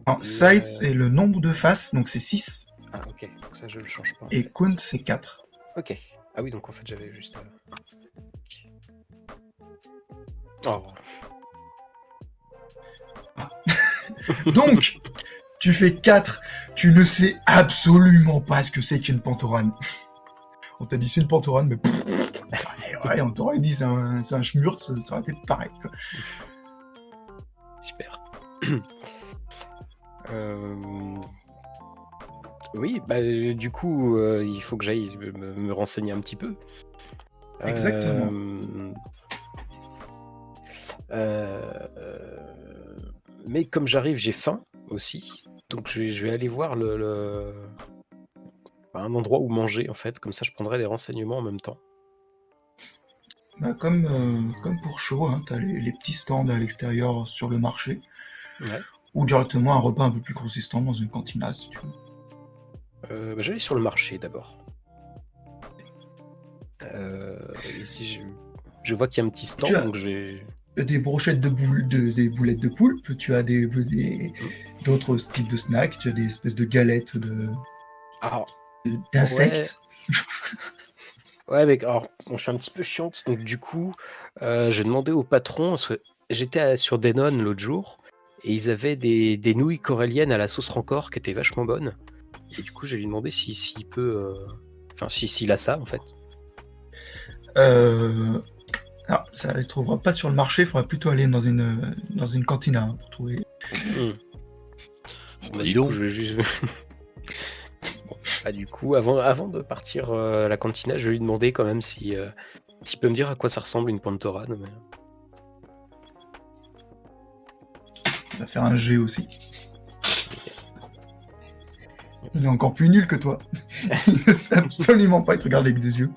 Non, sides, c'est le nombre de faces, donc c'est 6. Ah ok, donc ça je le change pas. Et count, c'est 4. Ok. Ah oui, donc en fait j'avais juste... Oh. Donc, tu fais 4, tu ne sais absolument pas ce que c'est qu'une Pantorane. On t'a dit c'est une Pantorane, mais... ouais, on t'aurait dit c'est un schmurz, ça aurait été pareil. Quoi. Super. Oui, bah du coup, il faut que j'aille me renseigner un petit peu. Exactement. Mais comme j'arrive, j'ai faim aussi. Donc je vais aller voir un endroit où manger, en fait. Comme ça, je prendrai les renseignements en même temps. Bah, comme pour chaud, hein, t'as les petits stands à l'extérieur sur le marché, Ouais. ou directement un repas un peu plus consistant dans une cantina, si tu veux. Je vais aller sur le marché d'abord. Je vois qu'il y a un petit stand, Tu as- donc j'ai. Des brochettes des boulettes de poulpe, tu as d'autres types de snacks, tu as des espèces de galettes Alors, d'insectes. ouais, mec, alors, bon, je suis un petit peu chiante, donc du coup, j'ai demandé au patron, parce que j'étais sur Danone l'autre jour, et ils avaient des nouilles coréliennes à la sauce rancor qui étaient vachement bonnes. Et du coup, je vais lui demander s'il peut. Enfin, s'il a ça, en fait. Alors, ça ne se trouvera pas sur le marché, il faudra plutôt aller dans une cantina hein, pour trouver. Bah, dis donc. Je vais juste. Bon, bah, du coup, avant de partir à la cantina, je vais lui demander quand même s'il peut me dire à quoi ça ressemble une pantorane. Mais... Il va faire un G aussi. Il est encore plus nul que toi. Il ne sait absolument pas, il te regarde avec des yeux.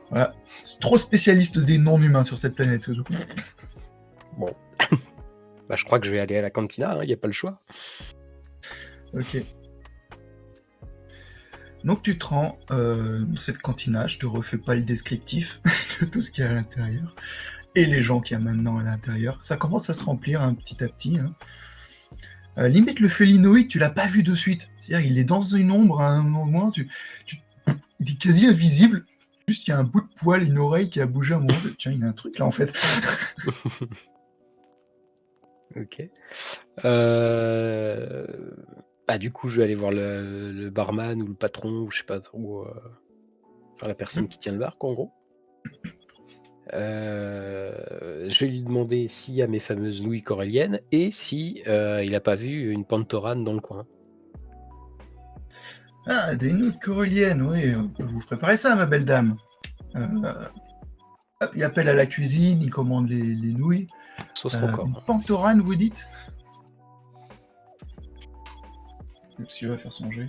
Voilà. C'est trop spécialiste des non-humains sur cette planète. Ce jeu. Bon. Bah, je crois que je vais aller à la cantina, il n'y a pas le choix. Ok. Donc tu te rends dans cette cantina, je te refais pas le descriptif de tout ce qu'il y a à l'intérieur et les gens qu'il y a maintenant à l'intérieur. Ça commence à se remplir hein, petit à petit. Hein. Limite le félinoïde, tu l'as pas vu de suite. C'est-à-dire il est dans une ombre à un moment, il est quasi invisible. Juste il y a un bout de poil, une oreille qui a bougé un moment. Tiens, il y a un truc là en fait. Ok. Bah, du coup, je vais aller voir le barman ou le patron, ou je sais pas trop. Enfin, la personne qui tient le bar, quoi, en gros. Je vais lui demander s'il y a mes fameuses nouilles coréliennes et si il a pas vu une pantorane dans le coin. Ah, des nouilles coréliennes, oui, on peut vous préparer ça, ma belle dame. Il appelle à la cuisine, il commande les nouilles. Sauce encore. Une pantorane, vous dites? Si je vais faire son jet.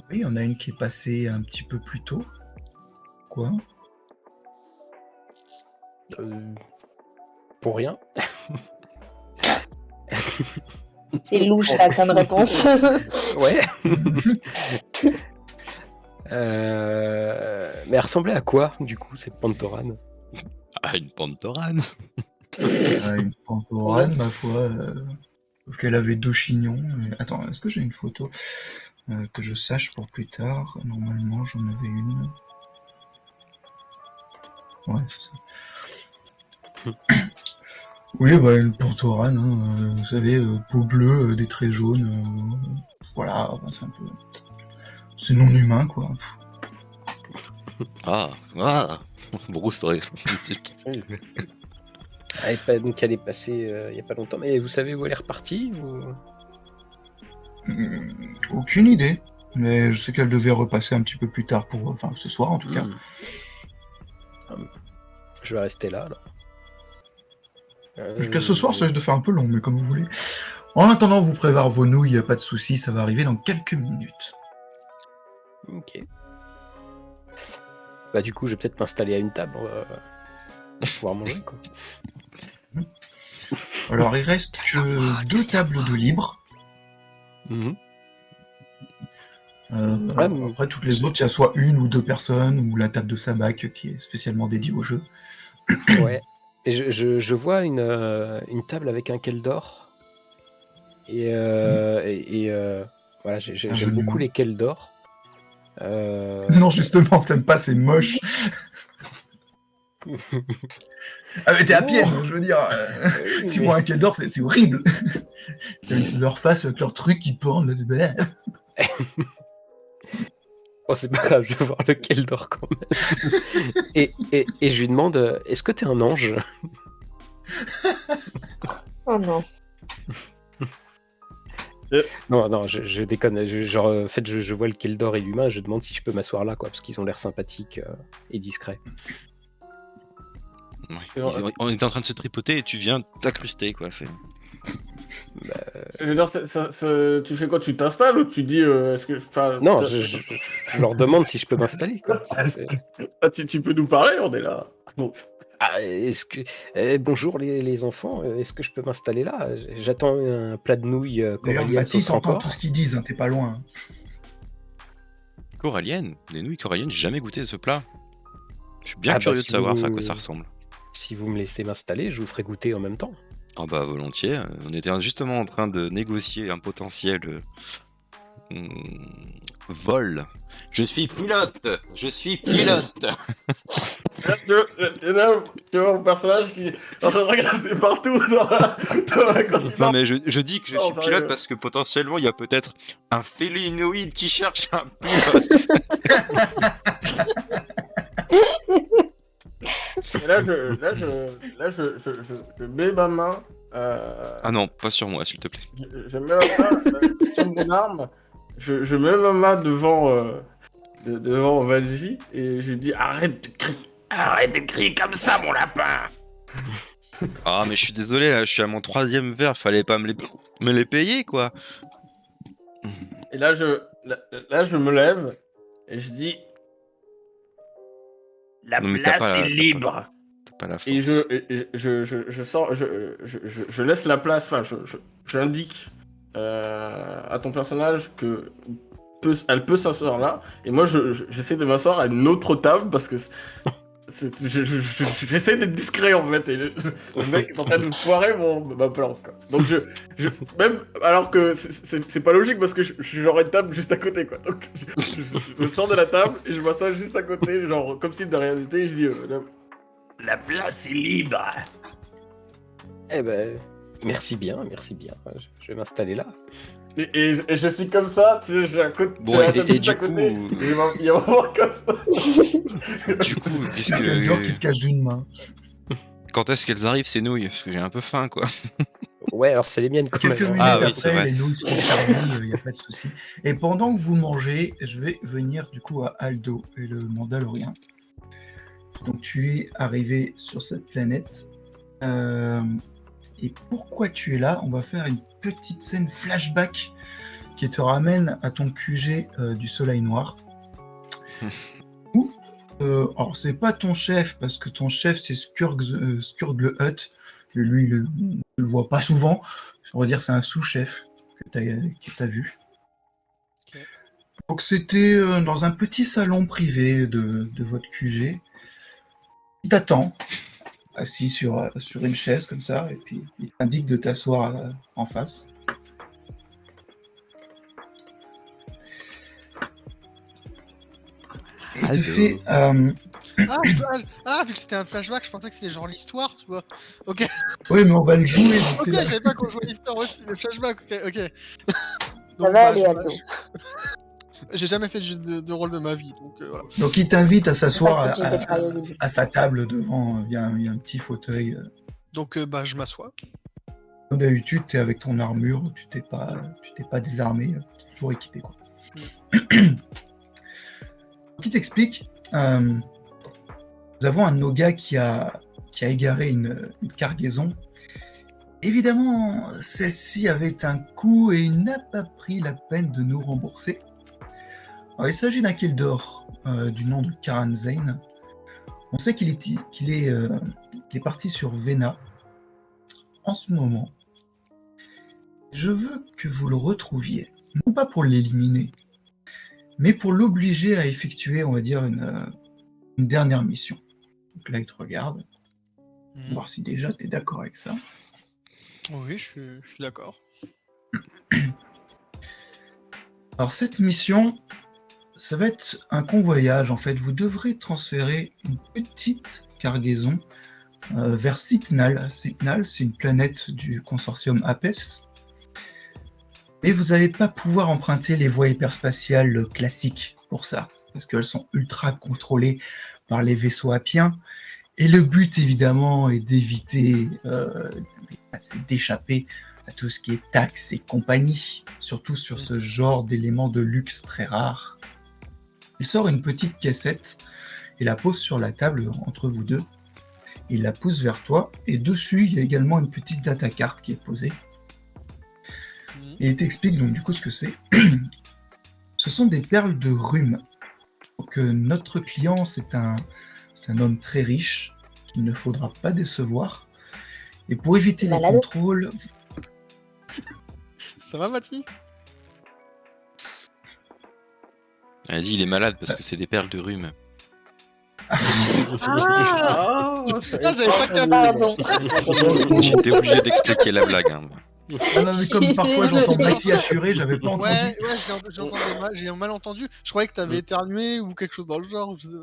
Oui, il y en a une qui est passée un petit peu plus tôt. Quoi? Pour rien. C'est louche là comme réponse. Ouais. Mais elle ressemblait à quoi, du coup, cette pantorane? Ah, une pantorane. Une pantorane, ma foi. Sauf qu'elle avait 2 chignons. Attends, est-ce que j'ai une photo que je sache pour plus tard? Normalement, j'en avais une. Ouais, c'est ça. Oui, bah, une pantorane, hein, vous savez, peau bleue, des traits jaunes. Voilà, bah, c'est un peu. C'est non humain, quoi. Ah, Bruce, Donc elle est passée il y a pas longtemps. Mais vous savez où elle est repartie ou... Aucune idée. Mais je sais qu'elle devait repasser un petit peu plus tard enfin, ce soir en tout cas. Je vais rester là, alors. Jusqu'à ce soir, ça risque de faire un peu long, mais comme vous voulez. En attendant, vous prévoir vos nouilles, y a pas de souci, ça va arriver dans quelques minutes. Ok. Bah du coup, je vais peut-être m'installer à une table pour pouvoir manger, quoi. Alors, il reste que 2 tables de libre. Après, toutes les autres, il y a soit 1 ou 2 personnes, ou la table de Sabac qui est spécialement dédiée au jeu. Ouais. Et je vois une table avec un Keldor. Et voilà, j'aime beaucoup les Keldor. Non, justement, t'aimes pas, c'est moche. Ah, mais t'es à pied, je veux dire. Tu vois un Keldor, c'est horrible. Leur face avec leur truc qui tourne. Oh, c'est pas grave, je vais voir le Keldor quand même. et je lui demande, est-ce que t'es un ange? Oh non. Non, je déconne. En fait, je vois le Keldor et l'humain, je demande si je peux m'asseoir là, quoi, parce qu'ils ont l'air sympathiques et discrets. Ouais. On est en train de se tripoter et tu viens t'incruster, quoi. Je veux dire, tu fais quoi? Tu t'installes ou tu dis est-ce que. Non, je leur demande si je peux m'installer, quoi. Tu peux nous parler, on est là. Bon. Ah, bonjour les enfants, est-ce que je peux m'installer là? J'attends un plat de nouilles D'ailleurs, coralliennes sauce Baptiste entend rancor. tout ce qu'ils disent, hein, t'es pas loin. Corallienne, des nouilles coralliennes, j'ai jamais goûté ce plat. Je suis bien Ah bah, curieux de si savoir ça, à vous- quoi ça ressemble. Si vous me laissez m'installer, je vous ferai goûter en même temps. Ah bah volontiers. On était justement en train de négocier un potentiel vol. Je suis pilote. Tu vois mon personnage qui est en train de regarder partout dans la continent. Non mais je dis que je Non, suis sérieux. pilote parce que potentiellement il y a peut-être un félinoïde qui cherche un pilote. Et là, je mets ma main. Ah non, pas sur moi s'il te plaît. Je mets ma main sur mon arme. Je mets ma main devant Valji et je lui dis arrête de crier comme ça, mon lapin. Ah mais je suis désolé, là, je suis à mon 3e verre, fallait pas me les payer quoi. Et là, je me lève et je dis la Non, mais t'as place pas la- est libre. T'as pas la force. Et je sors, je laisse la place, enfin, j'indique à ton personnage que elle peut s'asseoir là, et moi j'essaie de m'asseoir à une autre table parce que j'essaie d'être discret en fait, et le mec est en train de foirer ma plante, quoi. Donc même alors que c'est pas logique parce que j'aurais une table juste à côté, quoi. Donc je me sors de la table et je m'assois juste à côté, genre comme si de rien n'était, et je dis la place est libre. Eh ben, merci bien. Je vais m'installer là. Et je suis comme ça, tu sais, j'ai un côté. Bon, et du coup, il y a vraiment comme ça. du coup, qu'est-ce Keldor qui que se cache d'une main. quand est-ce qu'elles arrivent ces nouilles? Parce que j'ai un peu faim quoi. Ouais, alors c'est les miennes quand Quelques même. minutes Ah oui, c'est après, vrai. les nouilles seront servies, il n'y a pas de souci. Et pendant que vous mangez, je vais venir du coup à Aldo et le Mandalorien. Donc tu es arrivé sur cette planète. Et pourquoi tu es là? On va faire une petite scène flashback qui te ramène à ton QG du Soleil Noir. Alors c'est pas ton chef, parce que ton chef c'est Skurg le Hutt. Et lui, on ne le voit pas souvent. On va dire c'est un sous-chef que t'as vu. Ok. Donc c'était dans un petit salon privé de votre QG. Il t'attend, assis sur une chaise comme ça, et puis il t'indique de t'asseoir en face. Et il te fait... Vu que c'était un flashback, je pensais que c'était genre l'histoire, tu vois. Ok, Oui, mais on va le jouer. ok, je savais pas qu'on jouait l'histoire aussi, le flashback, ok. Ça va aller, Aldo. J'ai jamais fait de jeu de rôle de ma vie, donc voilà. Donc il t'invite à s'asseoir Pas de soucis, j'ai travaillé. à sa table devant. Il y a un petit fauteuil. Donc je m'assois. Comme d'habitude, tu es avec ton armure, tu t'es pas désarmé, tu es toujours équipé, quoi. Qui t'explique, nous avons un Noga qui a égaré une cargaison. Évidemment, celle-ci avait un coût et il n'a pas pris la peine de nous rembourser. Alors, il s'agit d'un Keldor du nom de Karan Zane. On sait qu'il est parti sur Vena en ce moment. Je veux que vous le retrouviez, non pas pour l'éliminer, mais pour l'obliger à effectuer, on va dire, une dernière mission. Donc là, il te regarde, voir si déjà tu es d'accord avec ça. Oui, je suis d'accord. Alors cette mission, ça va être un convoyage. En fait, vous devrez transférer une petite cargaison vers Sitnal. Sitnal, c'est une planète du consortium APES. Et vous n'allez pas pouvoir emprunter les voies hyperspatiales classiques pour ça, parce qu'elles sont ultra contrôlées par les vaisseaux apiens. Et le but, évidemment, est d'éviter, c'est d'échapper à tout ce qui est taxes et compagnie, surtout sur ce genre d'éléments de luxe très rares. Il sort une petite caissette et la pose sur la table entre vous deux. Il la pousse vers toi et dessus, il y a également une petite data card qui est posée. Et il t'explique donc du coup ce que c'est. Ce sont des perles de rhume. Donc, notre client, c'est un homme très riche qu'il ne faudra pas décevoir. Et pour éviter les Malade. contrôles, Ça va, Mathis? Elle a dit il est malade parce que c'est des perles de rhume. Ah, Putain, j'avais pas capté. pardon. J'étais obligé d'expliquer la blague. Hein. ah non, mais comme parfois j'entends Mathis assurer, j'avais pas entendu. Ouais, j'ai mal entendu. Je croyais que t'avais éternué ou quelque chose dans le genre. Je sais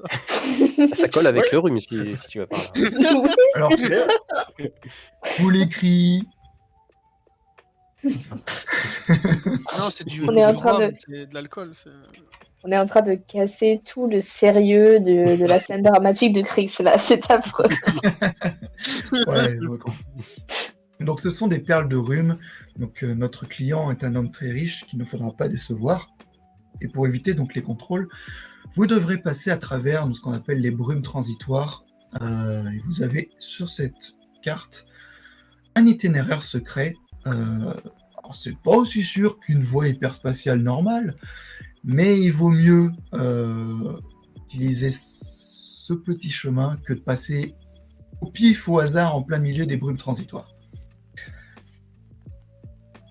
pas. Ça colle avec le rhume si tu vas par là. Alors, vous l'écrit. Non, c'est du On est en train rhum, de- c'est de l'alcool. On est en train de casser tout le sérieux de la scène dramatique de Trix, là, c'est affreux. Ouais, je comprends. Donc, ce sont des perles de rhume. Donc, notre client est un homme très riche qu'il ne faudra pas décevoir. Et pour éviter donc les contrôles, vous devrez passer à travers ce qu'on appelle les brumes transitoires. Et vous avez sur cette carte un itinéraire secret. Alors, c'est pas aussi sûr qu'une voie hyperspatiale normale, mais il vaut mieux utiliser ce petit chemin que de passer au pif au hasard en plein milieu des brumes transitoires.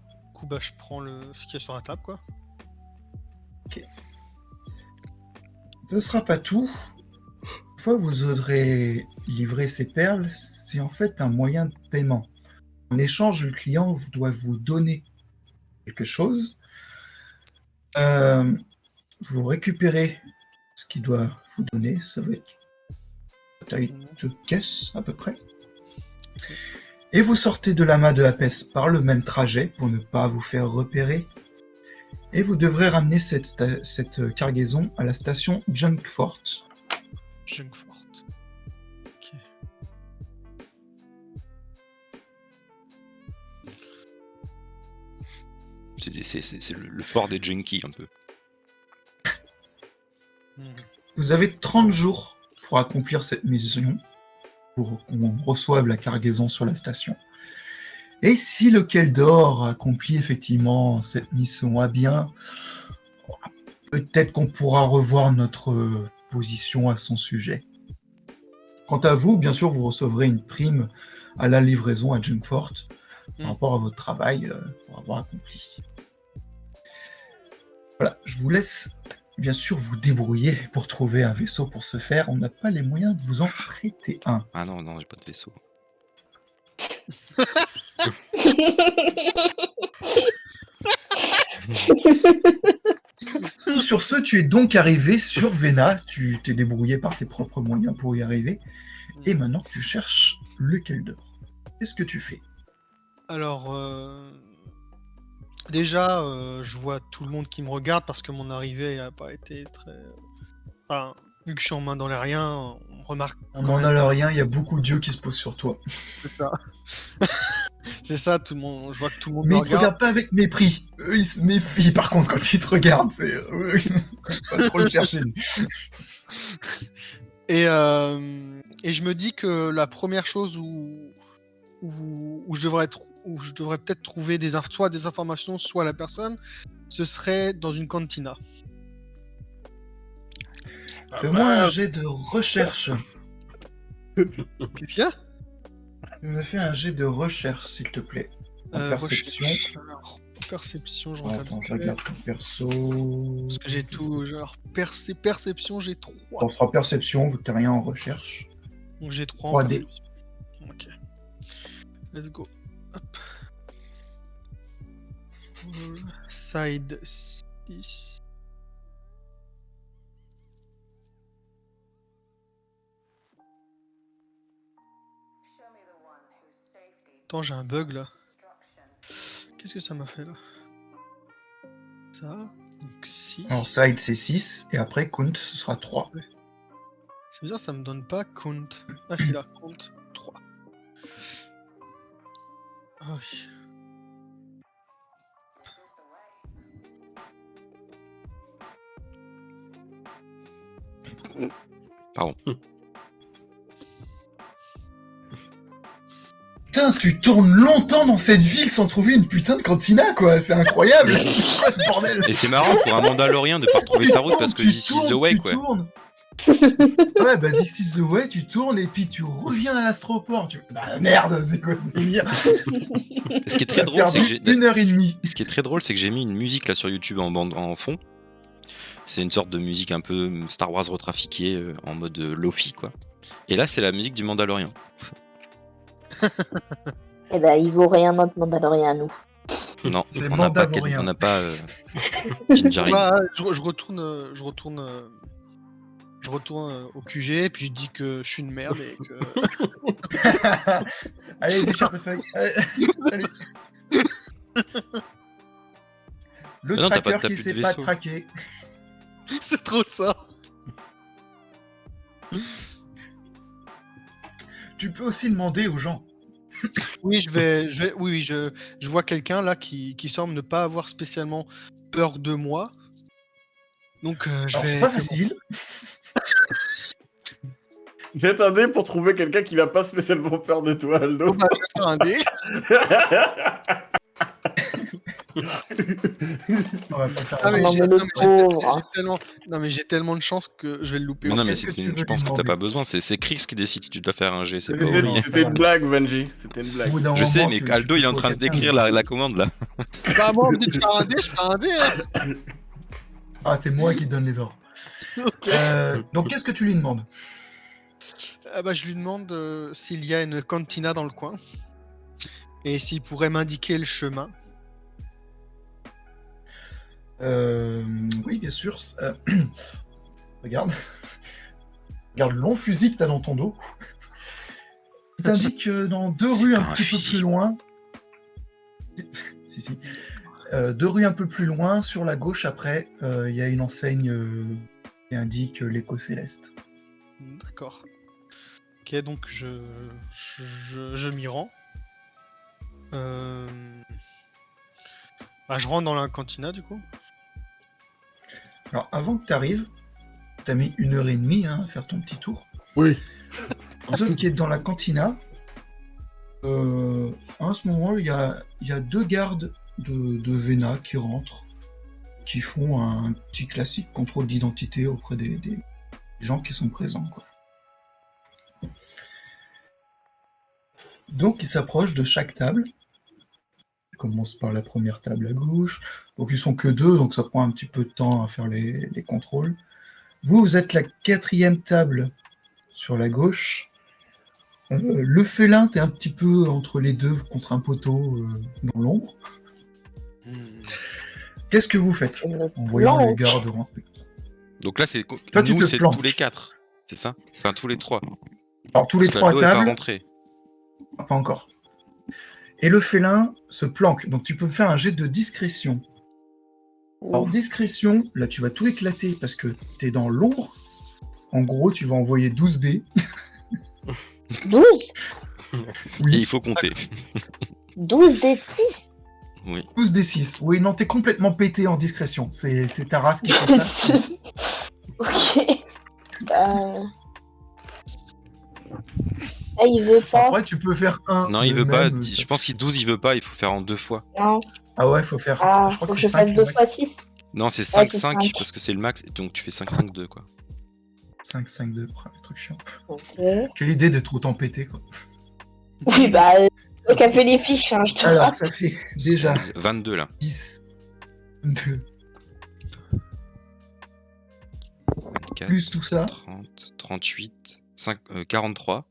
Du coup, bah, je prends ce qu'il y a sur la table, quoi. Ce ne sera pas tout. Une fois que vous aurez livré ces perles, c'est en fait un moyen de paiement. En échange, le client doit vous donner quelque chose. Vous récupérez ce qu'il doit vous donner. Ça va être la taille de caisse à peu près. Et vous sortez de l'amas de Apes par le même trajet pour ne pas vous faire repérer. Et vous devrez ramener cette cargaison à la station Junkfort. Junkfort. Ok. C'est le fort des junkies un peu. Vous avez 30 jours pour accomplir cette mission, pour qu'on reçoive la cargaison sur la station. Et si le Keldor accomplit effectivement cette mission à bien, peut-être qu'on pourra revoir notre position à son sujet. Quant à vous, bien sûr, vous recevrez une prime à la livraison à Junkfort par rapport à votre travail pour avoir accompli. Voilà, je vous laisse bien sûr vous débrouiller pour trouver un vaisseau pour ce faire. On n'a pas les moyens de vous en prêter un. Ah non, j'ai pas de vaisseau. Sur ce, tu es donc arrivé sur Vena. Tu t'es débrouillé par tes propres moyens pour y arriver. Et maintenant, tu cherches le Keldor. Qu'est-ce que tu fais? Alors, déjà, je vois tout le monde qui me regarde parce que mon arrivée n'a pas été très. Enfin, vu que je suis en main dans les rien, on me remarque. On n'en a le rien, il y a beaucoup de dieux qui se posent sur toi. C'est ça. C'est ça, tout le monde. Je vois que tout le monde Mais me ils te regarde. regardent pas avec mépris. Eux, ils se méfient par contre quand ils te regardent. C'est pas trop le chercher. Et je me dis que la première chose où je devrais peut-être trouver soit des informations, soit la personne, ce serait dans une cantina. Fais-moi un jet de recherche. Qu'est-ce qu'il y a? Tu me fais un jet de recherche, s'il te plaît. En perception. Recherche. Alors, perception, je regarde. Attends, vite je fait. regarde ton perso. Parce que j'ai tout. Genre, perception, j'ai 3. On fera perception, vu que t'as rien en recherche. Donc j'ai 3 en 3D. perception. Ok. Let's go. Hop. Side 6. Attends, j'ai un bug là. Qu'est-ce que ça m'a fait là? Ça. Donc 6. Alors, side, c'est 6. Et après, count, ce sera 3. C'est bizarre, ça me donne pas count. Ah, c'est là, count 3. Ah oui. Pardon. Putain, tu tournes longtemps dans cette ville sans trouver une putain de cantina, quoi. C'est incroyable. C'est quoi ce bordel? Et c'est marrant pour un Mandalorien de pas retrouver sa route parce que this is the way, quoi. Ouais, bah this is the way, tu tournes et puis tu reviens à l'astroport. Bah merde, c'est quoi ce délire? Ce qui est très T'as drôle, c'est que j'ai perdu 1h30. Ce qui est très drôle, c'est que j'ai mis une musique là sur YouTube en fond. C'est une sorte de musique un peu Star Wars retrafiquée en mode Lofi, quoi. Et là, c'est la musique du Mandalorien. Eh ben, il vaut rien notre Mandalorien à nous. Non, C'est on n'a pas, Mandalorien. on n'a pas Jinjarin. Bah, je retourne au QG, puis je dis que je suis une merde et que. Allez, déchire tes feuilles. Allez, salut. Le Ah non, t'as tracker pas qui de sait pas vaisseau. traquer. C'est trop ça. Tu peux aussi demander aux gens. Oui, je vois quelqu'un là qui semble ne pas avoir spécialement peur de moi. Donc je Alors, vais. c'est pas facile. Jette un dé pour trouver quelqu'un qui n'a pas spécialement peur de toi, Aldo. Oh, bah, je vais faire un dé. On va pas faire Ah, mais Non, j'ai mais le pauvre. j'ai tellement de chance que je vais le louper. Mais non, aussi. mais Qu'est-ce que tu veux je pense lui que t'as demander pas besoin. C'est Krix qui décide si tu dois faire un G. C'est pas C'était- Aurélien. C'était une blague, Venji. C'était une Au blague. bout d'un Je sais, moment, mais tu Aldo, il est en trouves train de quelqu'un, décrire la commande là. Bah, moi, on me dit de faire un dé, je fais un dé. Hein. Ah, c'est moi qui donne les ordres. Ok. Donc, qu'est-ce que tu lui demandes? Ah bah, je lui demande s'il y a une cantina dans le coin et s'il pourrait m'indiquer le chemin. Oui, bien sûr. Regarde. Regarde le long fusil que t'as dans ton dos. Il t'indique dans deux C'est rues pas un un petit peu fusil. plus loin. Si. Deux rues un peu plus loin, sur la gauche après, il y a une enseigne qui indique l'écho céleste. D'accord. Ok, donc je m'y rends. Bah, je rentre dans la cantina du coup. Alors, avant que tu arrives, tu as mis 1h30 à faire ton petit tour. Oui. Zone qui est dans la cantina. À ce moment, il y a deux gardes de Vena qui rentrent, qui font un petit classique contrôle d'identité auprès des gens qui sont présents, quoi. Donc, ils s'approchent de chaque table. Ils commencent par la première table à gauche. Donc, ils sont que deux, donc ça prend un petit peu de temps à faire les contrôles. Vous êtes la 4e table sur la gauche. Le félin, t'es un petit peu entre les deux, contre un poteau dans l'ombre. Qu'est-ce que vous faites en voyant les gardes rentrer? Donc là, c'est Toi, tu nous, te c'est planques. tous les 4. C'est ça? Enfin, tous les 3. Alors, tous les Parce que 3 à Aldo est pas table, rentré. pas encore. Et le félin se planque, donc tu peux faire un jet de discrétion. Alors, discrétion, là, tu vas tout éclater parce que t'es dans l'ombre. En gros, tu vas envoyer 12 dés. 12 Et Oui, il faut compter. 12 des 6 Oui. 12 des 6. Oui, non, t'es complètement pété en discrétion. C'est ta race qui fait ça. Ok. Bah... Ah, il veut pas. Après, tu peux faire un. Non, il de veut pas. même, Je pense qu'il 12, il veut pas. Il faut faire en 2 fois. Non. Ah ouais, faut faire. Ah, je crois faut que que c'est je fasse 5 2 fois 6. Non, c'est Ouais, 5-5 c'est 5. parce que c'est le max. Donc tu fais 5-5-2 quoi. 5, 5, 2, le truc chiant. Ok. Quelle idée d'être autant pété, quoi. Oui, bah, donc elle fait les fiches, hein, je te Alors, vois. ça fait déjà 22 là. 10, 2, 24, plus tout ça. 30, 38, 43,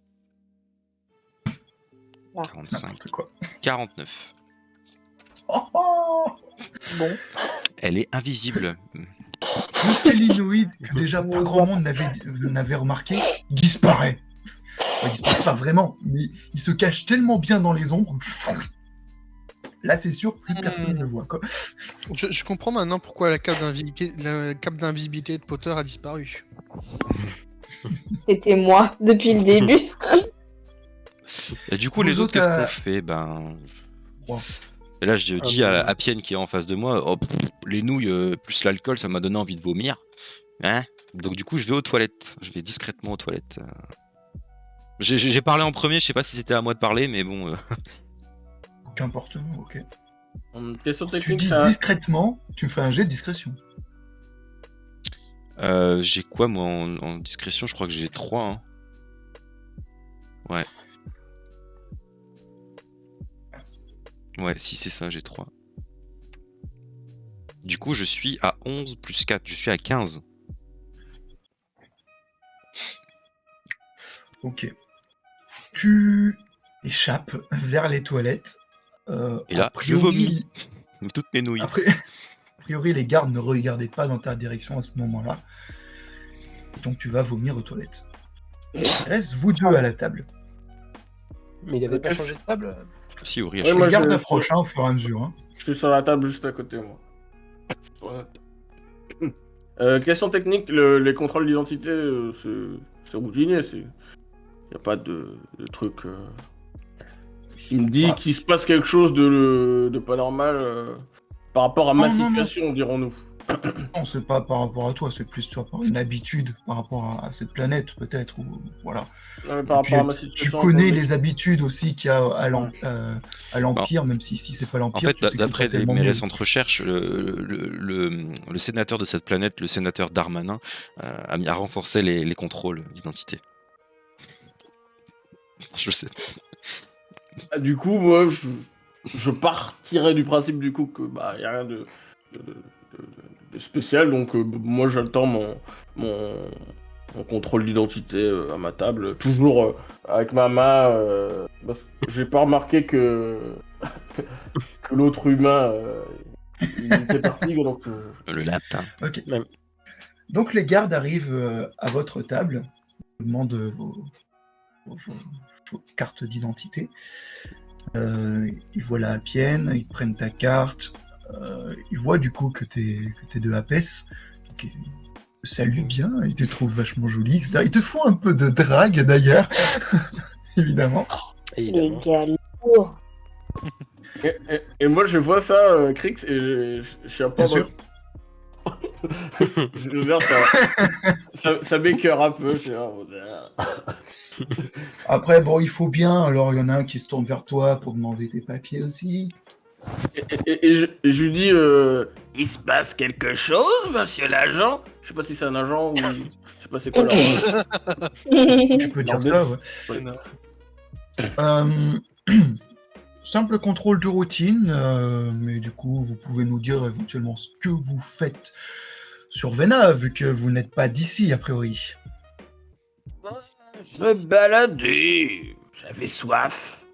Ah. 45, N'importe quoi. 49. Oh, oh Bon. Elle est invisible. le félinoïde, que déjà pas grand monde n'avait remarqué, disparaît. Enfin, il disparaît pas vraiment, mais il se cache tellement bien dans les ombres. Là, c'est sûr, plus personne ne le voit, quoi. Je comprends maintenant pourquoi la cape d'invisibilité de Potter a disparu. C'était moi depuis le début. Et du coup, Vous les autres, autres, qu'est-ce qu'on fait? Ben. Bon. Et là, je dis à Pienne qui est en face de moi, oh, les nouilles plus l'alcool, ça m'a donné envie de vomir. Hein? Donc du coup, je vais aux toilettes. Je vais discrètement aux toilettes. J'ai parlé en premier, je sais pas si c'était à moi de parler, mais bon. Qu'importe, ok. Question Si tu technique, dis ça. discrètement, tu me fais un jet de discrétion. J'ai quoi moi en discrétion? Je crois que j'ai 3. Hein. Ouais. Ouais, si c'est ça, j'ai 3. Du coup, je suis à 11 plus 4. Je suis à 15. Ok. Tu échappes vers les toilettes. Et là, a je priori, vomis. Toutes mes nouilles. a priori, les gardes ne regardaient pas dans ta direction à ce moment-là. Donc tu vas vomir aux toilettes. Il reste vous deux à la table. Mais il avait pas changé de table. Si, Auri a Ouais, changé. moi, Les gardes je- approchent au fur et à mesure. Hein. Je suis sur la table juste à côté, moi. Question technique, les contrôles d'identité, c'est routinier, il n'y a pas de truc... Il me dit Ouais. qu'il se passe quelque chose de pas normal par rapport à ma Non, non, non. situation, dirons-nous. Non, c'est pas par rapport à toi, c'est plus toi par une habitude par rapport à cette planète, peut-être. Ou, voilà. Non, mais Et par puis, rapport à ma tu situation... connais je- les habitudes aussi qu'il y a à l'Empire, même si c'est pas En l'Empire. fait, tu sais que c'est d'après pas tellement mes mieux. récentes recherches, le sénateur de cette planète, le sénateur Darmanin, a renforcé les contrôles d'identité. Je sais. Du coup, moi, je partirais du principe du coup que bah y a rien de spécial, donc moi j'attends mon contrôle d'identité à ma table, toujours avec ma main. Parce que j'ai pas remarqué que l'autre humain il était parti, donc Le lapin. Ok. Même. Donc les gardes arrivent à votre table, vous demandent vos cartes d'identité. Ils voient la Appienne, ils prennent ta carte, ils voient du coup que t'es de Apes, donc ils te saluent bien, ils te trouvent vachement jolie, etc. Ils te font un peu de drague d'ailleurs, évidemment. Les Évidemment. gars lourds. et moi je vois ça, Crix, et je suis un peu Bien en mode- Je veux dire, ça m'écœure un peu. Je suis en mode, Après, bon, il faut bien, alors il y en a un qui se tourne vers toi pour demander tes papiers aussi. Et je lui dis, Il se passe quelque chose, monsieur l'agent? je sais pas si c'est un agent ou je sais pas c'est quoi leur Tu peux dire Regardez. ça, ouais. Ouais. Simple contrôle de routine, mais du coup, vous pouvez nous dire éventuellement ce que vous faites sur Vena, vu que vous n'êtes pas d'ici, a priori. Je me baladais. J'avais soif.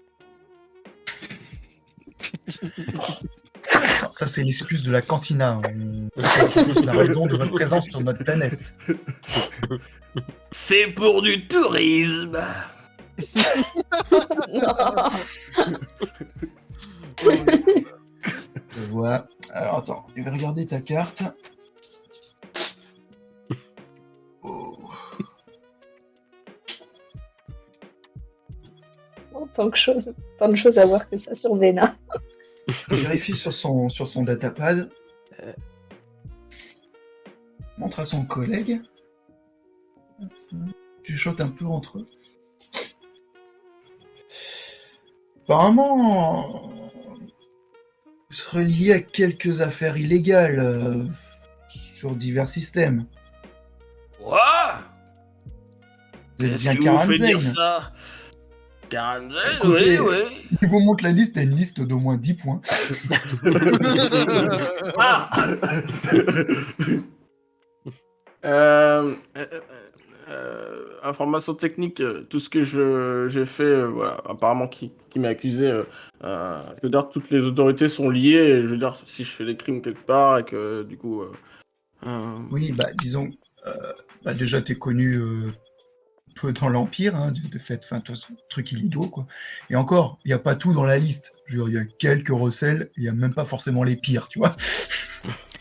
Alors, ça, c'est l'excuse de la cantina. C'est la raison de votre présence sur notre planète. C'est pour du tourisme. Je vois. Alors, attends, je vais regarder ta carte. Oh. Tant de choses à voir que ça sur Vena. Je vérifie sur son datapad. Montre à son collègue. Chuchote un peu entre eux. Apparemment, vous serez lié à quelques affaires illégales sur divers systèmes. Quoi? Vous êtes Qu'est-ce bien qui vous fait dire Karanzane. ça? Karanzane, Écoutez, oui, oui. Il vous montre la liste, il y a une liste d'au moins 10 points. Ah Information technique, tout ce que j'ai fait, voilà, apparemment qui m'est accusé, je veux dire, toutes les autorités sont liées, et je veux dire, si je fais des crimes quelque part, et que du coup... Oui, bah disons, déjà t'es connu peu dans l'Empire, hein, de fait, enfin, de toute façon, trucs illégaux, quoi. Et encore, il n'y a pas tout dans la liste. Je veux dire, il y a quelques recels, il n'y a même pas forcément les pires, tu vois.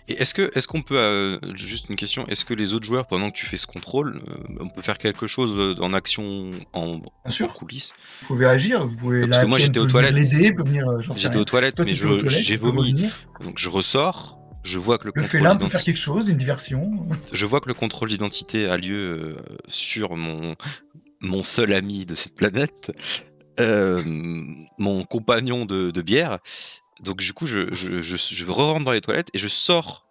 Et est-ce qu'on peut, juste une question, est-ce que les autres joueurs, pendant que tu fais ce contrôle, on peut faire quelque chose en action en sûr. coulisses? Vous pouvez agir, vous pouvez... Parce que moi, j'étais aux toilettes. l'aider, peut venir... j'en sais J'étais rien. aux toilettes, Toi, mais t'étais aux toilettes, j'ai tu peux vomi. revenir. Donc je ressors, Je vois que le Le contrôle félin peut faire d'identité, quelque chose, une diversion. je vois que le contrôle d'identité a lieu sur mon seul ami de cette planète, mon compagnon de bière. Donc du coup, je re-rentre dans les toilettes et je sors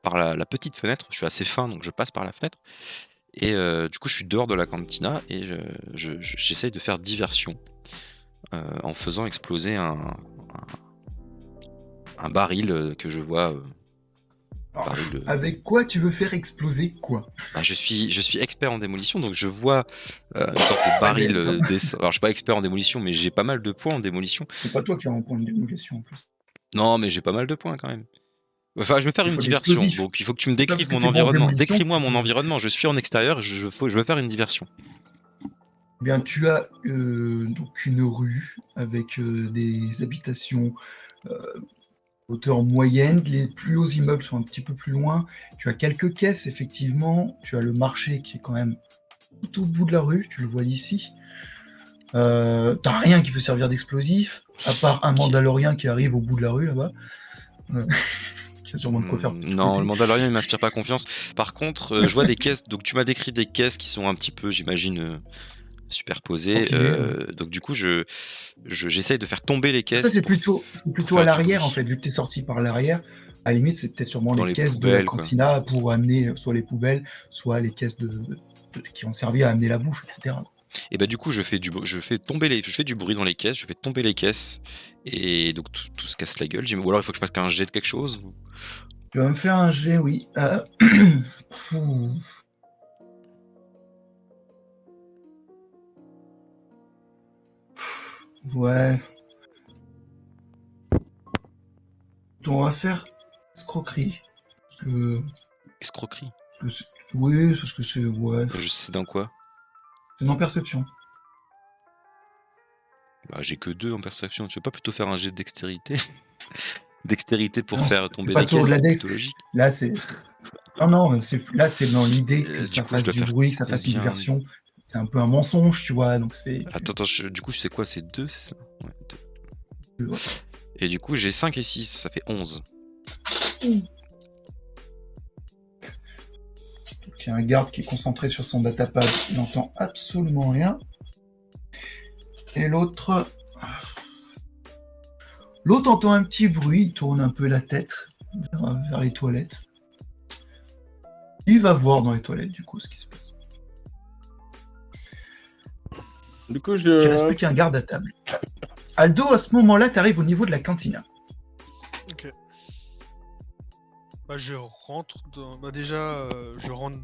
par la petite fenêtre. Je suis assez fin, donc je passe par la fenêtre. Et du coup, je suis dehors de la cantina et j'essaye de faire diversion en faisant exploser un baril que je vois. Alors, Baril de... avec quoi tu veux faire exploser quoi? Bah, je suis expert en démolition, donc je vois une sorte de baril non. Alors, je suis pas expert en démolition, mais j'ai pas mal de points en démolition. C'est pas toi qui as un point de démolition en plus. Non, mais j'ai pas mal de points quand même. Enfin, je vais faire Il une faut de diversion, l'explosif. donc il faut que tu me C'est pas décrives parce que mon t'es bon en environnement. démolition Décris-moi que- mon environnement. Je suis en extérieur, je veux faire une diversion. Eh bien, tu as donc une rue avec des habitations hauteur moyenne. Les plus hauts immeubles sont un petit peu plus loin. Tu as quelques caisses, effectivement. Tu as le marché qui est quand même tout au bout de la rue. Tu le vois d'ici. T'as rien qui peut servir d'explosif, à part un Mandalorien qui arrive au bout de la rue là-bas. Qui a sûrement de quoi faire. Non, le Mandalorian il m'inspire pas confiance. Par contre, je vois des caisses. Donc tu m'as décrit des caisses qui sont un petit peu, j'imagine, superposées. Donc du coup, j'essaye de faire tomber les caisses. Ça, c'est pour plutôt faire à du l'arrière, bruit. en fait, vu que tu es sorti par l'arrière. À la limite, c'est peut-être sûrement Dans les les caisses de la poubelles, quoi. cantina pour amener soit les poubelles, soit les caisses qui ont servi à amener la bouffe, etc. Et bah du coup, je fais du bruit dans les caisses, je fais tomber les caisses, et donc tout se casse la gueule. Ou alors il faut que je fasse qu'un jet de quelque chose. Tu vas me faire un jet, oui. Ouais. On va faire escroquerie. Escroquerie. Oui, parce que c'est... Ouais. Je sais dans quoi. C'est dans perception. Bah, j'ai que 2 en perception. Tu veux pas plutôt faire un jet de dextérité? Dextérité pour Non, faire c'est tomber pas des toujours caisses, de la c'est dex. plutôt logique. Là, c'est... Non, là, c'est dans l'idée que Du ça coup, je fasse dois du faire bruit, que ça fasse une combien? diversion. C'est un peu un mensonge, tu vois, donc c'est... Attends, du coup, c'est quoi? C'est 2, c'est ça? Ouais, 2. Ouais. Et du coup, j'ai 5 et 6, ça fait 11. Donc, il y a un garde qui est concentré sur son datapad, il n'entend absolument rien. Et l'autre entend un petit bruit, il tourne un peu la tête vers les toilettes. Il va voir dans les toilettes, du coup, ce qui se passe. Du coup, Il ne reste plus qu'un garde à table. Aldo, à ce moment-là, tu arrives au niveau de la cantina. Ok. Bah, je rentre dans... Bah, déjà, je rentre...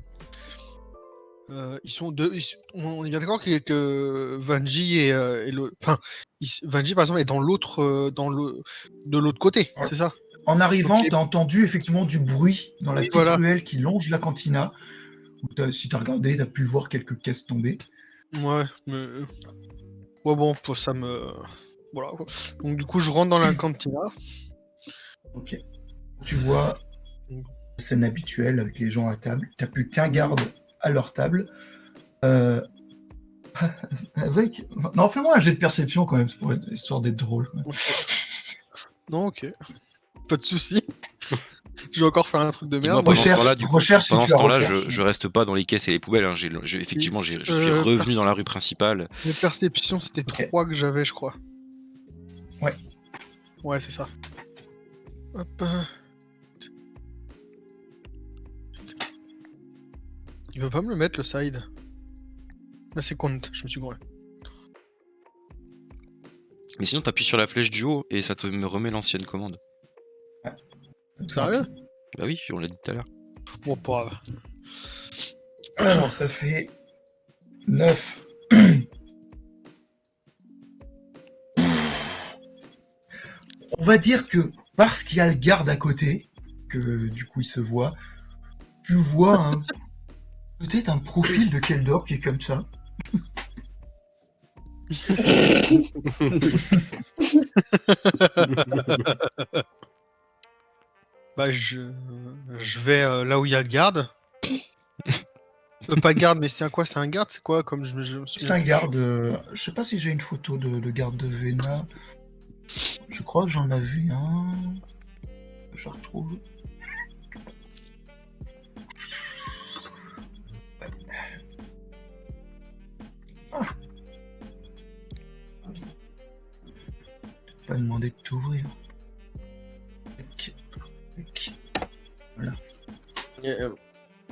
ils sont deux... On est bien d'accord que Vanji et l'autre... Enfin, Vanji, par exemple, est dans l'autre... de l'autre côté, Ouais. c'est ça? En arrivant, Ok. tu as entendu effectivement du bruit dans la Oui, petite voilà. ruelle qui longe la cantina. Si tu as regardé, tu as pu voir quelques caisses tomber. Ouais, mais... Ouais, bon, pour ça me... Voilà, quoi. Donc, du coup, je rentre dans la cantina. Ok. Tu vois la scène habituelle avec les gens à table. Tu n'as plus qu'un garde à leur table. Avec... Non, fais-moi un jet de perception quand même, histoire d'être drôle. Non, ok. Pas de soucis. Je vais encore faire un truc de Et merde. moi, pendant ce Recherche- temps-là, du coup, recherche si pendant tu ce as temps-là, recherche. je reste pas dans les caisses et les poubelles. Hein. Effectivement, je suis revenu dans la rue principale. Les perceptions, c'était Ok. 3 que j'avais, je crois. Ouais. Ouais, c'est ça. Hop. Il veut pas me le mettre, le side. Là, c'est compte, je me suis gouré. Mais sinon, t'appuies sur la flèche du haut et ça te me remet l'ancienne commande. Sérieux? Bah oui, on l'a dit tout à l'heure. Bon, pas grave. Alors, ça fait 9. On va dire que parce qu'il y a le garde à côté, que du coup il se voit, tu vois peut-être un profil de Keldor qui est comme ça. Bah, je vais là où il y a le garde. Pas le garde, mais c'est quoi? C'est un garde? C'est quoi? Comme je me C'est souviens. un garde. Je sais pas si j'ai une photo de garde de Vena. Je crois que j'en ai vu un. Je retrouve. pas demandé de t'ouvrir. Tac, tac.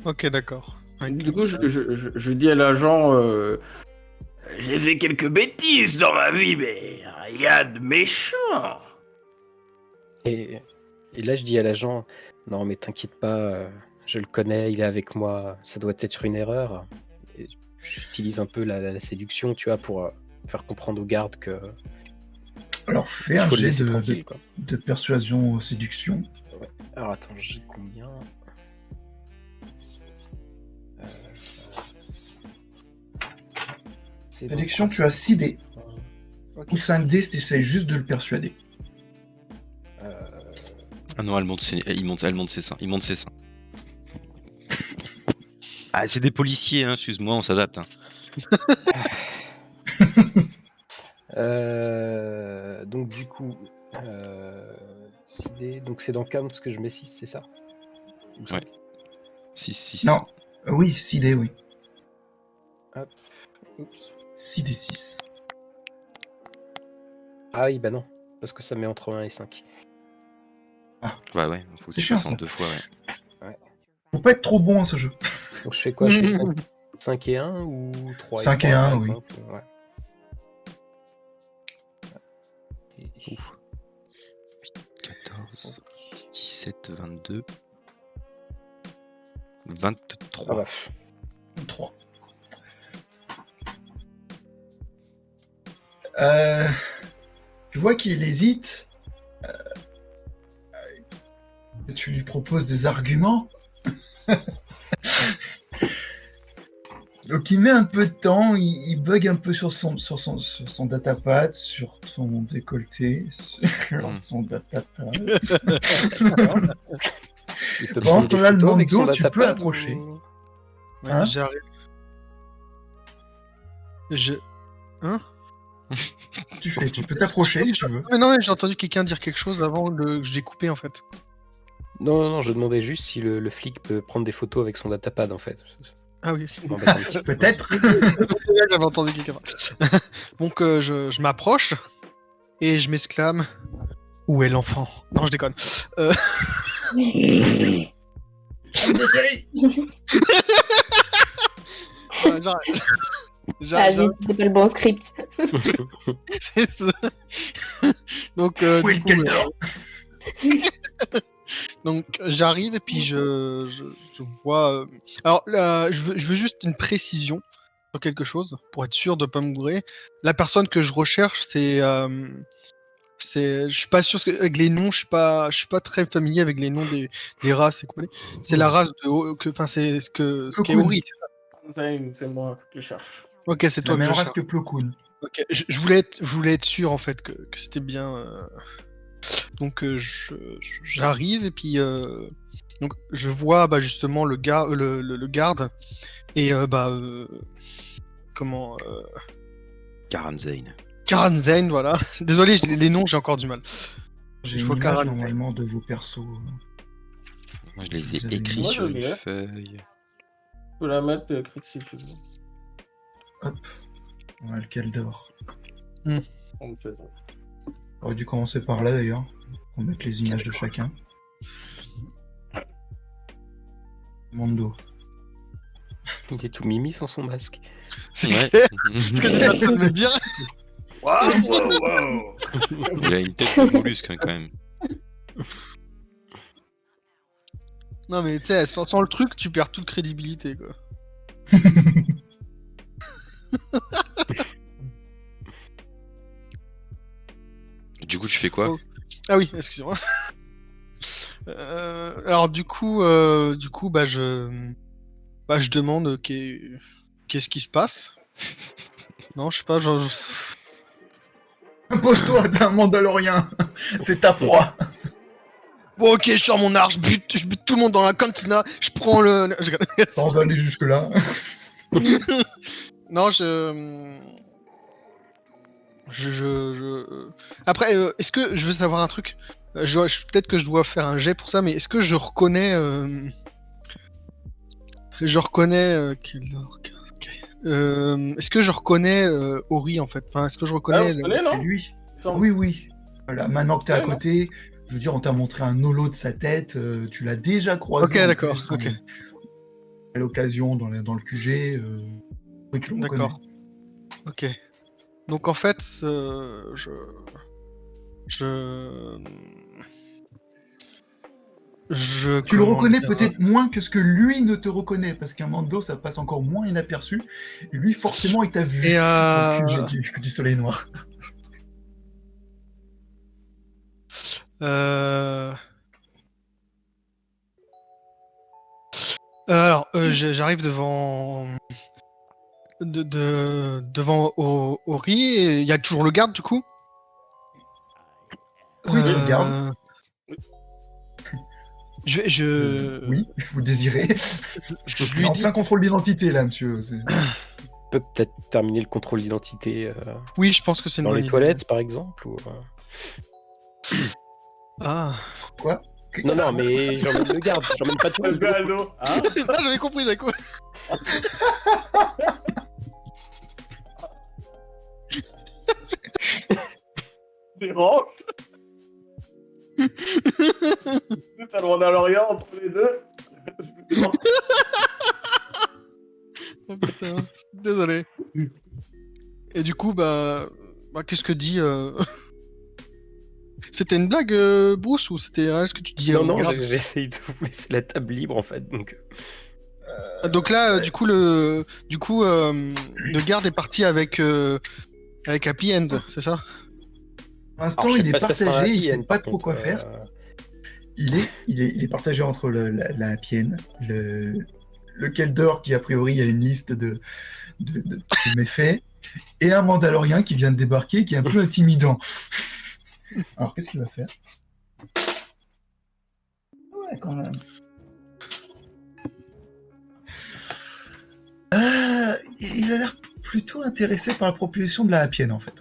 Ok, d'accord. Du coup, je dis à l'agent, J'ai fait quelques bêtises dans ma vie, mais rien de méchant. Et là, je dis à l'agent, non, mais t'inquiète pas, je le connais, il est avec moi, ça doit être une erreur. Et j'utilise un peu la séduction, tu vois, pour faire comprendre aux gardes que Alors fais il un faut le jet laisser tranquille, quoi. de persuasion séduction. Ouais. Alors attends, j'ai combien C'est Séduction, donc- tu as 6 dés. Ok. Ou 5 dés si tu essayes juste de le persuader. Ah non, elle monte ses seins. Il monte ses seins. Ah, c'est des policiers, hein, excuse-moi, on s'adapte. Hein. Donc du coup, 6D, donc c'est dans Count que je mets 6, c'est ça? Ou cinq? Ouais. 6. Non, oui, 6 dés, oui. Hop. Oups. 6 dés 6. Ah oui, bah non, parce que ça met entre 1 et 5. Bah ouais, faut que C'est tu chiant, fasses en ça. 2 fois, ouais. Faut pas être trop bon à ce jeu. Donc je fais quoi? Je fais 5 et 1 ou 3 5 et 3, 1, par oui. exemple? Ouais. Et- 14, 17, 22, Ah 23. bah, 3. Tu vois qu'il hésite. Tu lui proposes des arguments. Donc il met un peu de temps, il bug un peu sur son datapad, sur ton décolleté, sur son datapad. il peut Pendant prendre ce des temps-là, le photos avec son Mando, tu peux datapad approcher. ou- Ouais, Hein j'arrive. Tu peux t'approcher si tu veux. Non, mais j'ai entendu quelqu'un dire quelque chose avant que je l'ai coupé en fait. Non, je demandais juste si le flic peut prendre des photos avec son datapad en fait. Ah oui. Ça m'embête un petit peu. Peut-être. J'avais entendu quelqu'un. Donc je m'approche et je m'exclame. Où est l'enfant? Non, je déconne. J'arrête. Ah, vite, c'était pas le bon script. C'est ça. Donc, Où est du le coup, Keldor donc j'arrive et puis je vois. Alors là, je veux juste une précision sur quelque chose pour être sûr de pas me gourer. La personne que je recherche, je suis pas sûr avec les noms, je suis pas très familier avec les noms des races et compagnie. C'est la race enfin c'est ce qu'est Cool. Ori. c'est moi qui cherche. Ok, c'est La toi que même je race cherche. que Plo Koon. Ok, je voulais être sûr en fait que c'était bien. Donc j'arrive et puis donc je vois justement le garde et comment Karan Zane. Karan Zane, voilà. Désolé, les noms j'ai encore du mal. J'ai Je une vois image Karan normalement de vos persos. Moi, je les ai Vous avez écrits une- Moi, sur je une l'ai. feuille. Je peux la mettre écrite si tu veux. Hop. Ouais, le Keldor. Donc, c'est bon. J'aurais dû commencer par là d'ailleurs. Pour mettre les images de chacun. Mando. Il est tout mimi sans son masque. C'est Ouais. clair ce que tu es en train de me dire. Wow. Il a une tête de mollusque hein, quand même. Non mais tu sais, sans le truc, tu perds toute crédibilité quoi. Du coup, tu fais quoi? Oh. Ah oui, excusez-moi. Alors du coup, je demande qu'est-ce qui se passe. Non, je sais pas, Impose-toi, t'es un Mandalorien. C'est ta proie. Bon, ok, je sors mon arche, je bute tout le monde dans la cantina, je prends le. Sans aller jusque-là. Non, Après, est-ce que je veux savoir un truc? Peut-être que je dois faire un jet pour ça, mais est-ce que je reconnais. Est-ce que je reconnais Ori en fait? Enfin, est-ce que je reconnais. Ah, on se connaît, C'est non lui. Il semble. Oui, oui. Voilà, maintenant que t'es à Ouais, non. côté, je veux dire, on t'a montré un holo de sa tête, tu l'as déjà croisé. Ok, en d'accord, plus, ok. à l'occasion dans le QG, oui, tu le reconnais. D'accord. Ok. Donc en fait, Tu le comment reconnais dire, peut-être moins que ce que lui ne te reconnaît, parce qu'un Mando, ça passe encore moins inaperçu. Et lui, forcément, il t'a vu Et dans le QG du Soleil Noir. euh, alors, j'arrive devant Ori, et il y a toujours le garde du coup. Oui, tu regardes. Oui, vous désirez. Je Il est lui en dis. plein contrôle d'identité, là, monsieur. On peut peut-être terminer le contrôle d'identité Oui, je pense que c'est une dans bonne les idée. toilettes, par exemple. Ah. Quoi? Non, mais j'emmène le garde, j'emmène pas tout le monde. Aldo, hein? Ah, j'avais compris, j'avais compris. Dérange. T'as le Mandalorian entre les deux. Oh, putain, désolé. Et du coup, qu'est-ce que dit C'était une blague, Bruce, ou c'était réel ce que tu dis Non, au non, garde j'essaye de vous laisser la table libre en fait. Donc là, du coup, le garde est parti avec Happy End, c'est ça? Pour l'instant, il est partagé, il sait pas trop quoi faire. faire. Il est partagé entre la Happy End, le Kelder qui, a priori, a une liste de méfaits, et un Mandalorien qui vient de débarquer, qui est un peu intimidant. Alors, qu'est-ce qu'il va faire? Ouais, quand même. Il a l'air plutôt intéressé par la proposition de la Happy End, en fait.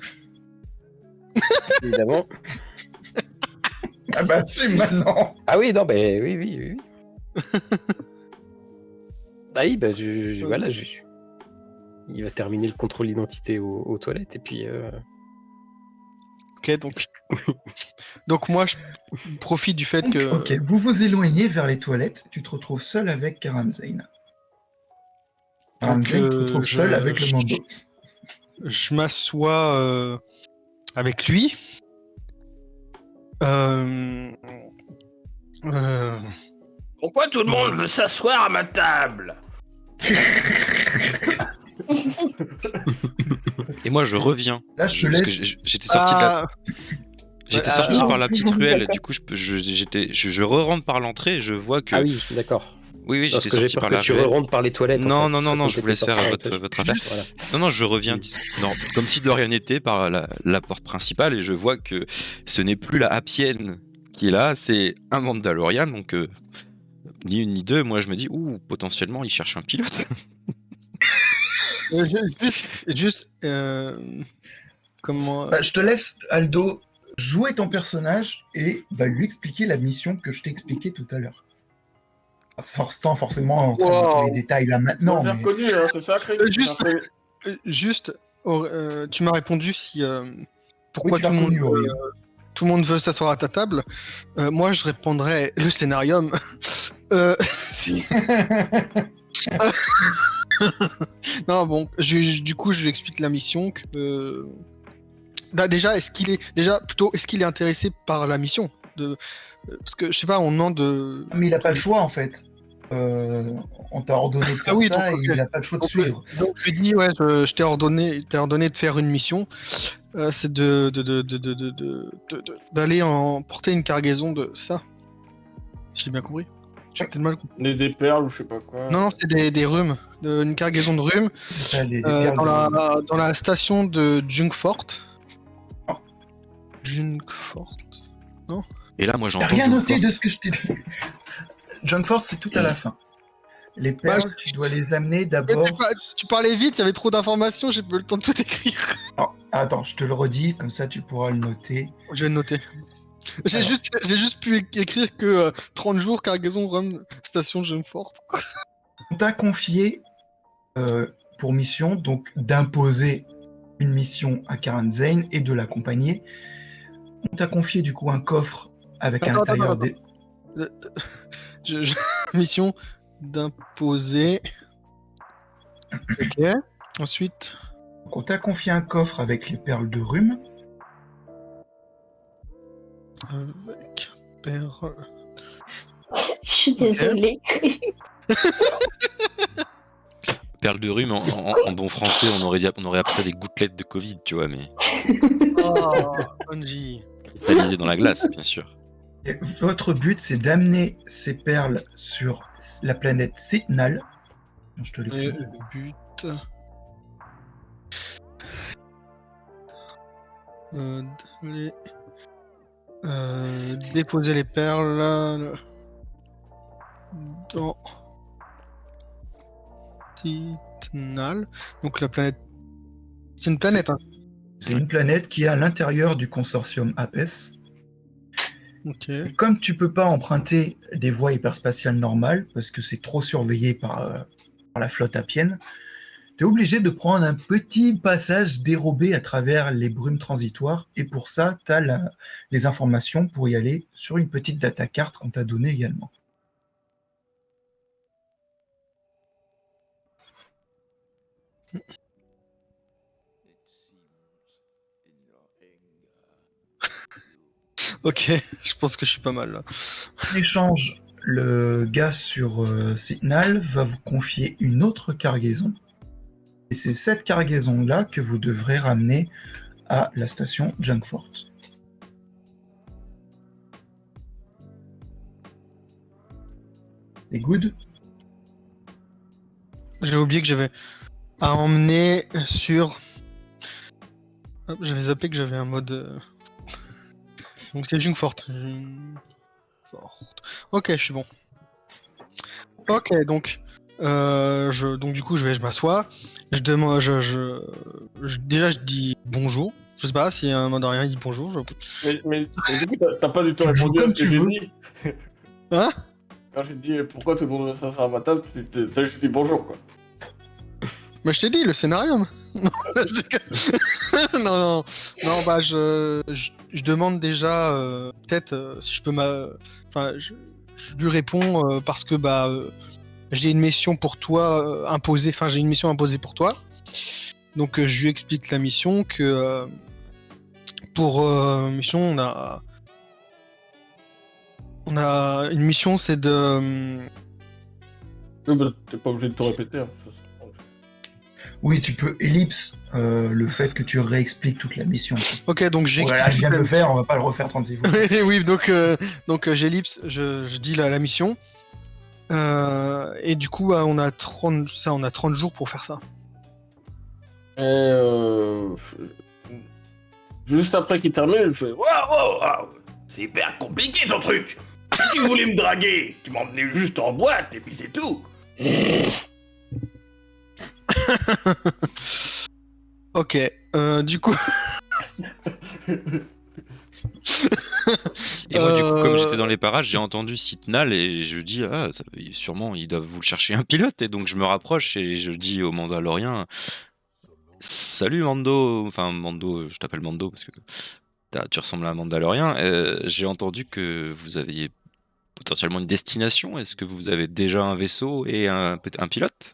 Évidemment. Ah bah, si, maintenant. Ah oui, non, ben oui. Ah oui, bah voilà, il va terminer le contrôle d'identité aux toilettes et puis. Ok, donc moi, je profite du fait que. Ok, vous vous éloignez vers les toilettes, tu te retrouves seul avec Karan Zane. Karan Zane te retrouve seul avec le Mando. Je m'assois avec lui. Pourquoi tout le monde veut s'asseoir à ma table? Et moi, je reviens. Là, je te Parce que laisse. j'étais sorti de la... J'étais sorti ah, par la petite d'accord. ruelle, du coup je re-rentre par l'entrée et je vois que... Ah oui, d'accord. Oui, Parce j'étais que j'ai sorti peur par que la tu ruelle. rentres par les toilettes. Non, en fait. non, je vous laisse faire votre affaire. Voilà. Non, je reviens comme si de rien n'était par la porte principale et je vois que ce n'est plus la Happy End qui est là, c'est un Mandalorian, donc ni une ni deux, moi je me dis, potentiellement il cherche un pilote. Comment Je te laisse, Aldo, jouer ton personnage et lui expliquer la mission que je t'ai expliquée tout à l'heure. Sans forcément entrer dans tous les détails là maintenant. J'ai Mais... reconnu, hein, c'est sacré. Tu m'as répondu si pourquoi Oui, tu l'as reconnu, Ori. tout le monde veut s'asseoir à ta table. Moi, je répondrais le scénarium. Non, bon, du coup, je lui explique la mission. Déjà, est-ce qu'il est intéressé par la mission parce que je sais pas, on demande. Mais il a pas le choix en fait. On t'a ordonné de faire ça et il n'a pas le choix de suivre. Donc je lui dis je t'ai ordonné de faire une mission. C'est d'aller porter une cargaison de ça. J'ai bien compris. J'ai peut-être mal compris. Des perles ou je sais pas quoi. Non, c'est des rhumes. Une cargaison de rhumes. Ça, dans la station de Junkfort. Oh. Junkfort. Non. Et là, moi, j'entends. T'as rien noté de ce que je t'ai dit. Junkfort, c'est tout à la fin. Les perles, tu dois les amener d'abord. Tu parlais vite, il y avait trop d'informations, j'ai pas eu le temps de tout écrire. Oh, attends, je te le redis, comme ça tu pourras le noter. Je vais le noter. J'ai juste pu écrire que 30 jours, cargaison Rome, station Junkfort. On t'a confié pour mission donc d'imposer une mission à Karan Zane et de l'accompagner On t'a confié du coup un coffre avec à Attends, l'intérieur attends, des... Mission d'imposer. Ok. Ensuite. Donc, on t'a confié un coffre avec les perles de rhume. Avec perle. Je suis désolée. Perle de rhume, en bon français, on aurait appelé ça des gouttelettes de Covid, tu vois, mais Oh, Bungie. cristallisées dans la glace, bien sûr. Et votre but, c'est d'amener ces perles sur la planète Sitnal. Je te l'écris. Le but. Déposer les perles dans Sitnal. Donc la planète. C'est une planète, hein. C'est une planète qui est à l'intérieur du consortium APES. Ok. Et comme tu peux pas emprunter des voies hyperspatiales normales, parce que c'est trop surveillé par la flotte apienne, tu es obligé de prendre un petit passage dérobé à travers les brumes transitoires, et pour ça, tu as les informations pour y aller sur une petite data carte qu'on t'a donnée également. Ok, je pense que je suis pas mal là. En échange, le gars sur Signal va vous confier une autre cargaison. Et c'est cette cargaison-là que vous devrez ramener à la station Junkfort. C'est good? J'ai oublié que j'avais à emmener sur. Hop, j'avais zappé que j'avais un mode. Donc c'est Junkfort. Ok, je suis bon. Ok, donc. Donc du coup, je m'assois. Je demande. Déjà, je dis bonjour. Je sais pas si un mandarin il dit bonjour. Mais du coup, t'as pas du tout Tu joues répondu à comme ce que tu j'ai veux. dit. Hein? Quand j'ai dit pourquoi tout le monde veut s'asseoir à ma table, t'as juste dit bonjour, quoi. Mais je t'ai dit, le scénario. Non, non, bah je demande déjà peut-être si je peux Enfin, je lui réponds parce que bah j'ai une mission pour toi imposée. Enfin, j'ai une mission imposée pour toi. Donc je lui explique la mission que pour mission on a une mission, c'est de T'es pas obligé de tout répéter. Hein. Oui, tu peux ellipse le fait que tu réexpliques toute la mission. Ok, donc Oh là là, je viens de le faire, on va pas le refaire 36 fois. Oui, donc j'ellipse, je dis la mission. Et du coup, on a 30 jours pour faire ça. Juste après qu'il termine, je fais Waouh, c'est hyper compliqué ton truc. Si tu voulais me draguer, tu m'emmenais juste en boîte et puis c'est tout. Ok, du coup. Et moi, du coup, comme j'étais dans les parages, j'ai entendu Sitnal et je dis, sûrement, ils doivent vous chercher un pilote. Et donc, je me rapproche et je dis au Mandalorien, salut Mando, enfin Mando, je t'appelle Mando parce que tu ressembles à un Mandalorien. J'ai entendu que vous aviez potentiellement une destination. Est-ce que vous avez déjà un vaisseau et un pilote?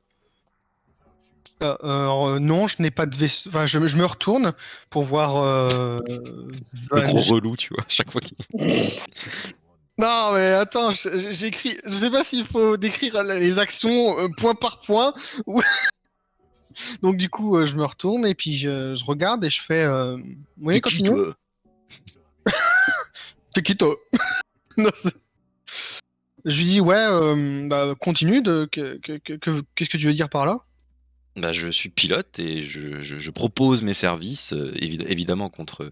Non, je n'ai pas de vaisseau. Enfin, je me retourne pour voir. Le gros relou, tu vois, chaque fois qu'il. Non, mais attends, j'écris. Je sais pas s'il faut décrire les actions point par point. Ou... Donc, du coup, je me retourne et puis je regarde et je fais. Oui, continue. T'es qui, toi? Non, je lui dis, ouais, bah, continue. Qu'est-ce que tu veux dire par là? Bah, je suis pilote et je propose mes services, évidemment contre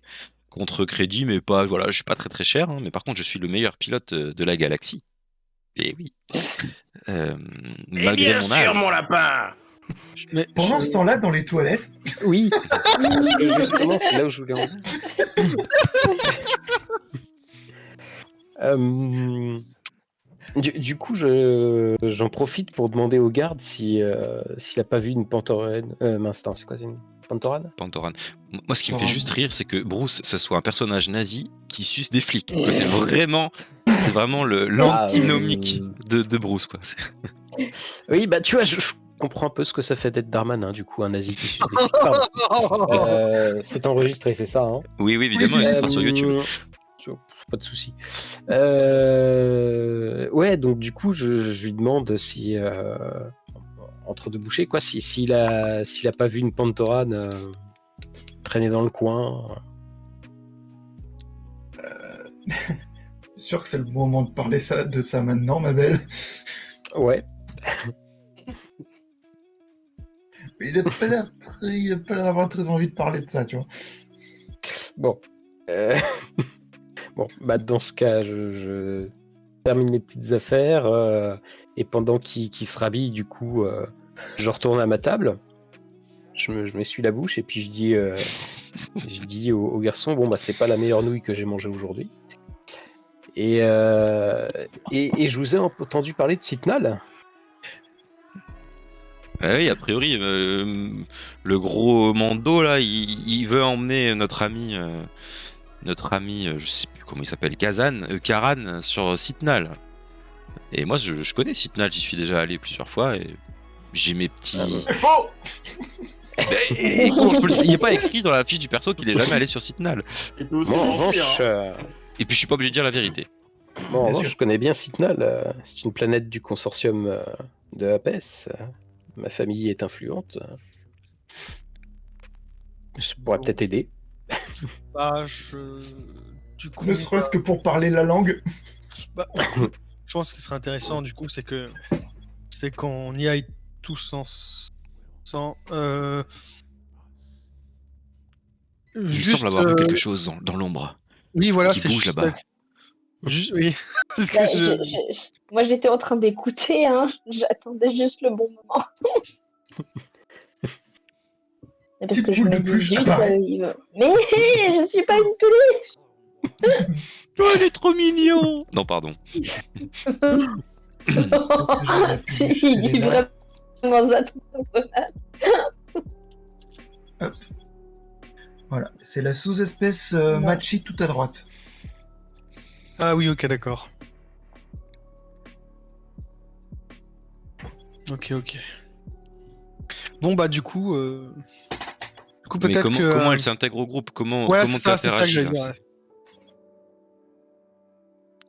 crédit, mais pas, voilà, je suis pas très très cher, hein, mais par contre je suis le meilleur pilote de la galaxie. Et oui. Malgré bien mon sûr, âge. mon lapin. Mais Pendant ce temps-là, dans les toilettes, Oui, justement, c'est là où je voulais en venir. Du coup, j'en profite pour demander au garde s'il a pas vu une panthorane. Mince, c'est quoi, c'est une panthorane? Pantoran. Moi, ce qui me fait juste rire, c'est que Bruce, ce soit un personnage nazi qui suce des flics. Quoi. C'est vraiment l'antinomique de Bruce. Quoi. Oui, bah tu vois, je comprends un peu ce que ça fait d'être Darmanin, du coup, un nazi qui suce des flics. Pardon. C'est enregistré, c'est ça, hein? Oui, évidemment, et ce sera sur YouTube. Pas de souci. Ouais, donc du coup, je lui demande si, entre deux bouchées, quoi, s'il a pas vu une Pantorane traîner dans le coin. Sûr que c'est le moment de parler de ça maintenant, ma belle. Ouais. Il a pas l'air d'avoir très envie de parler de ça, tu vois. Bon. Bon, bah dans ce cas, je termine les petites affaires et pendant qu'il se rhabille, du coup, je retourne à ma table. Je m'essuie la bouche et puis je dis au garçon, bon bah c'est pas la meilleure nouille que j'ai mangée aujourd'hui. Et je vous ai entendu parler de Citnal. Oui, a priori, le gros Mando là, il veut emmener notre ami, je sais plus comment il s'appelle, Karan sur Citnal. Et moi, je connais Citnal, j'y suis déjà allé plusieurs fois et j'ai mes petits. Oh Et comment je peux le... Il n'est pas écrit dans la fiche du perso qu'il est jamais allé sur Citnal. Il peut aussi Bon, en mentir, revanche, hein. Et puis je suis pas obligé de dire la vérité. bon, en Bien revanche, sûr. je connais bien Citnal. C'est une planète du consortium de Apes. Ma famille est influente. Je pourrais peut-être aider. Bah, du coup, Ne serait-ce que pour parler la langue. bah, je pense que ce qui serait intéressant, du coup, c'est qu'on y aille tous sans Il me juste, semble avoir vu quelque chose dans l'ombre. oui, voilà, qui c'est bouge juste là-bas. Oui, c'est ce Bah, que je... Moi, j'étais en train d'écouter, hein. J'attendais juste le bon moment. Parce Petite que je boule me de dis peluche juste, apparaît. mais je suis pas une peluche. Oh, il est trop mignon. Non, pardon. Parce que j'ai la peluche, Il elle est dit là. vraiment ça tout personnage. Hop. Voilà, c'est la sous-espèce Machi tout à droite. Ah oui, ok, d'accord. Ok. Bon, bah, du coup Mais peut-être que... comment elle s'intègre au groupe? Comment Ouais, comment c'est ça que t'interagis j'allais là, dire. Ouais.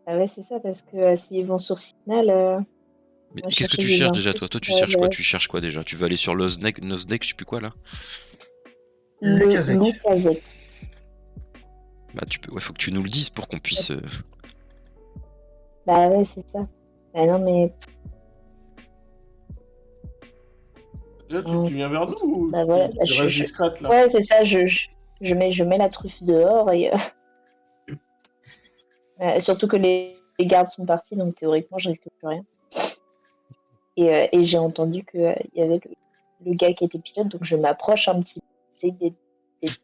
Ah ouais, c'est ça, parce que s'ils vont sur Signal, Mais on va qu'est-ce que chercher tu des cherches déjà, infos toi? Toi, tu sur cherches quoi? Tu cherches quoi déjà? Tu veux aller sur Nosnek, je sais plus quoi là? le Lukasek. Lukasek. Bah, ouais, faut que tu nous le dises pour qu'on puisse. Bah ouais, c'est ça. Bah non, mais... Déjà, tu viens vers nous ou Bah voilà, tu restes discrète là? Ouais, c'est ça, je mets la truffe dehors et... surtout que les gardes sont partis, donc théoriquement, je risque plus rien. Et j'ai entendu qu'il y avait le gars qui était pilote, donc je m'approche un petit peu, j'essaie d'être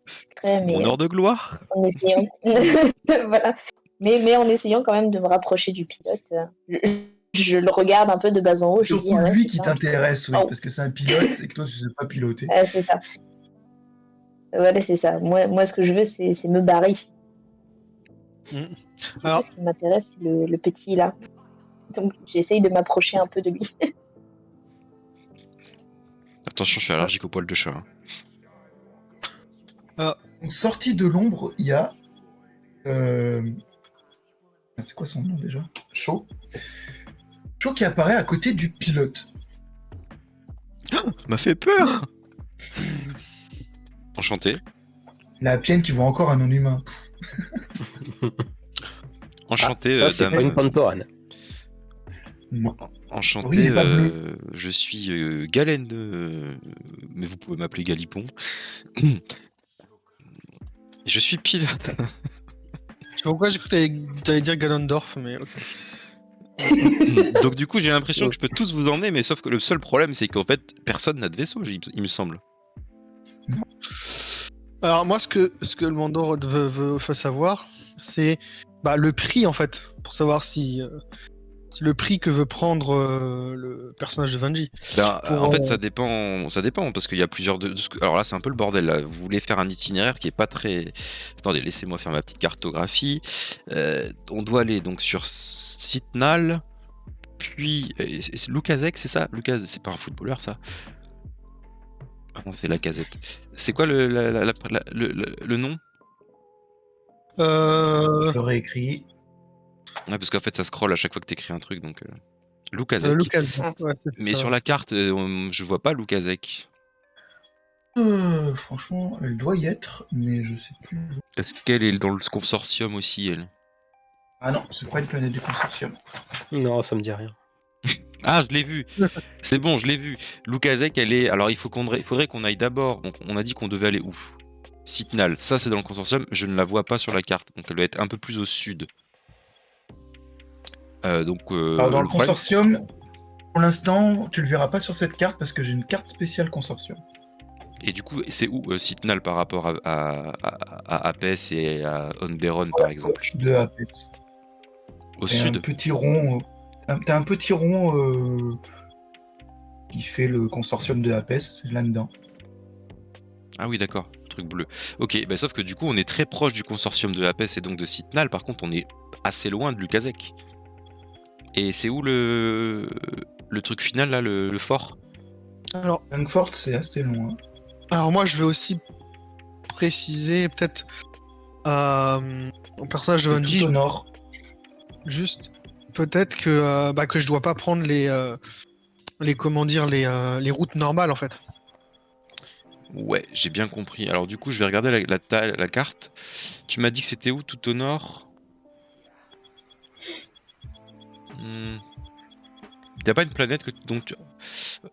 discret, Mon mais heure de gloire. en essayant... voilà. Mais en essayant quand même de me rapprocher du pilote. Je le regarde un peu de bas en haut. C'est je dis, surtout ah ouais, lui c'est qui ça. t'intéresse, oui, Oh. parce que c'est un pilote et que toi tu sais pas piloter. C'est ça. Voilà, c'est ça. Moi, ce que je veux, c'est me barrer. Alors- Ce qui m'intéresse, c'est le petit là. Donc j'essaye de m'approcher un peu de lui. Attention, je suis allergique aux poils de chat. Hein. Donc, sorti de l'ombre, il y a. C'est quoi son nom déjà? Shaw. Shaw qui apparaît à côté du pilote. Ça m'a fait peur. Enchanté. La pienne qui voit encore un non-humain. Enchanté, Ça, c'est dame. pas une Pantorane. Non. Enchanté, Oui, il est pas bleu. je suis Galen, mais vous pouvez m'appeler Galipon. Je suis pilote. Je sais pas pourquoi j'ai cru que t'allais dire Ganondorf, mais ok. Donc du coup, j'ai l'impression que je peux tous vous emmener, mais sauf que le seul problème, c'est qu'en fait, personne n'a de vaisseau, il me semble. Alors moi, ce que le Mandor veut savoir, c'est le prix en fait, pour savoir si le prix que veut prendre le personnage de Vanji. Ben, Pour, en fait, ça dépend parce qu'il y a plusieurs. Alors là, c'est un peu le bordel. Là. Vous voulez faire un itinéraire qui est pas très. Attendez, laissez-moi faire ma petite cartographie. On doit aller donc sur Sitnal, puis Lukaszek, c'est ça? Lukaszek, c'est pas un footballeur, ça? Ah non, c'est Lacazette. C'est quoi le nom? Je réécris. Ouais, parce qu'en fait, ça scroll à chaque fois que t'écris un truc, donc. Lukaszek. Lucas. Ouais, c'est Mais ça. sur la carte, je vois pas Lukaszek. Franchement, elle doit y être, mais je sais plus. Est-ce qu'elle est dans le consortium aussi, elle? Ah non, c'est pas une planète du consortium. Non, ça me dit rien. Ah, je l'ai vu. C'est bon, je l'ai vu. Lukaszek, elle est. Alors, il faudrait qu'on aille d'abord. Donc, on a dit qu'on devait aller où? Sitnal. Ça, c'est dans le consortium. Je ne la vois pas sur la carte. Donc, elle doit être un peu plus au sud. Alors, dans le problème, consortium, pour l'instant, tu le verras pas sur cette carte parce que j'ai une carte spéciale consortium. Et du coup, c'est où Sitnal par rapport à Apes et à Onderon, par exemple? Proche de Apes. Au T'as sud? un petit rond. T'as un petit rond qui fait le consortium de Apes là-dedans. Ah oui, d'accord. Truc bleu. Ok, bah, sauf que du coup, on est très proche du consortium de Apes et donc de Sitnal. Par contre, on est assez loin de Lukaszek. Et c'est où le truc final, là, le fort? Alors, Frankfurt, c'est assez loin. alors moi, je vais aussi préciser peut-être au personnage de C'est Vanji, tout au nord. juste peut-être que je dois pas prendre les routes normales en fait. Ouais, j'ai bien compris. Alors du coup, je vais regarder la carte. Tu m'as dit que c'était où tout au nord? T'as pas une planète que donc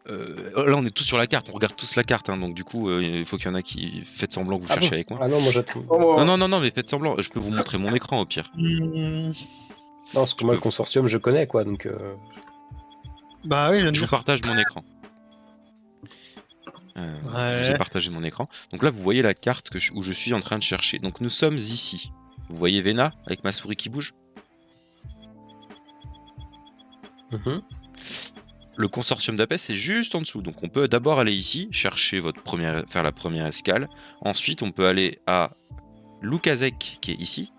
là on est tous sur la carte, on regarde tous la carte, hein, donc du coup il faut qu'il y en a qui faites semblant que vous cherchez avec moi. Ah non, moi j'attends. Non, mais faites semblant. Je peux vous montrer mon écran au pire. Hmm, Non, parce que Je moi peux- le consortium je connais quoi, donc. Bah oui, je viens de Je vous dire. partage mon écran. Je vous ai Ouais. partagé mon écran. Donc là vous voyez la carte où je suis en train de chercher. Donc nous sommes ici. Vous voyez Vena avec ma souris qui bouge? Mhm. Le consortium d'Apes c'est juste en dessous, donc on peut d'abord aller ici, chercher faire la première escale. Ensuite, on peut aller à Lukaszek qui est ici.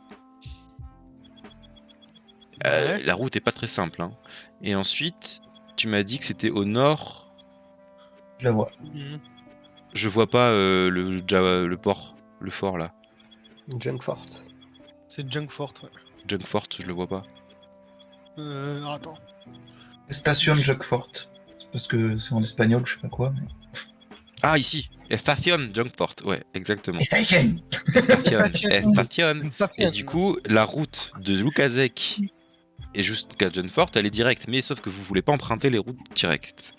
Ouais. La route est pas très simple, hein. Et ensuite, tu m'as dit que c'était au nord. Je la vois. Hmm. Je vois pas le port, le fort là. Junkfort. C'est Junkfort. Ouais. Junkfort, je le vois pas. Alors, attends. Station Junkfort. C'est parce que c'est en espagnol, je sais pas quoi. Mais... Ah, ici, Station Junkfort, ouais, exactement. Station. Station. Et du coup, la route de Lukaszek et jusqu'à Junkfort, elle est directe, mais sauf que vous voulez pas emprunter les routes directes.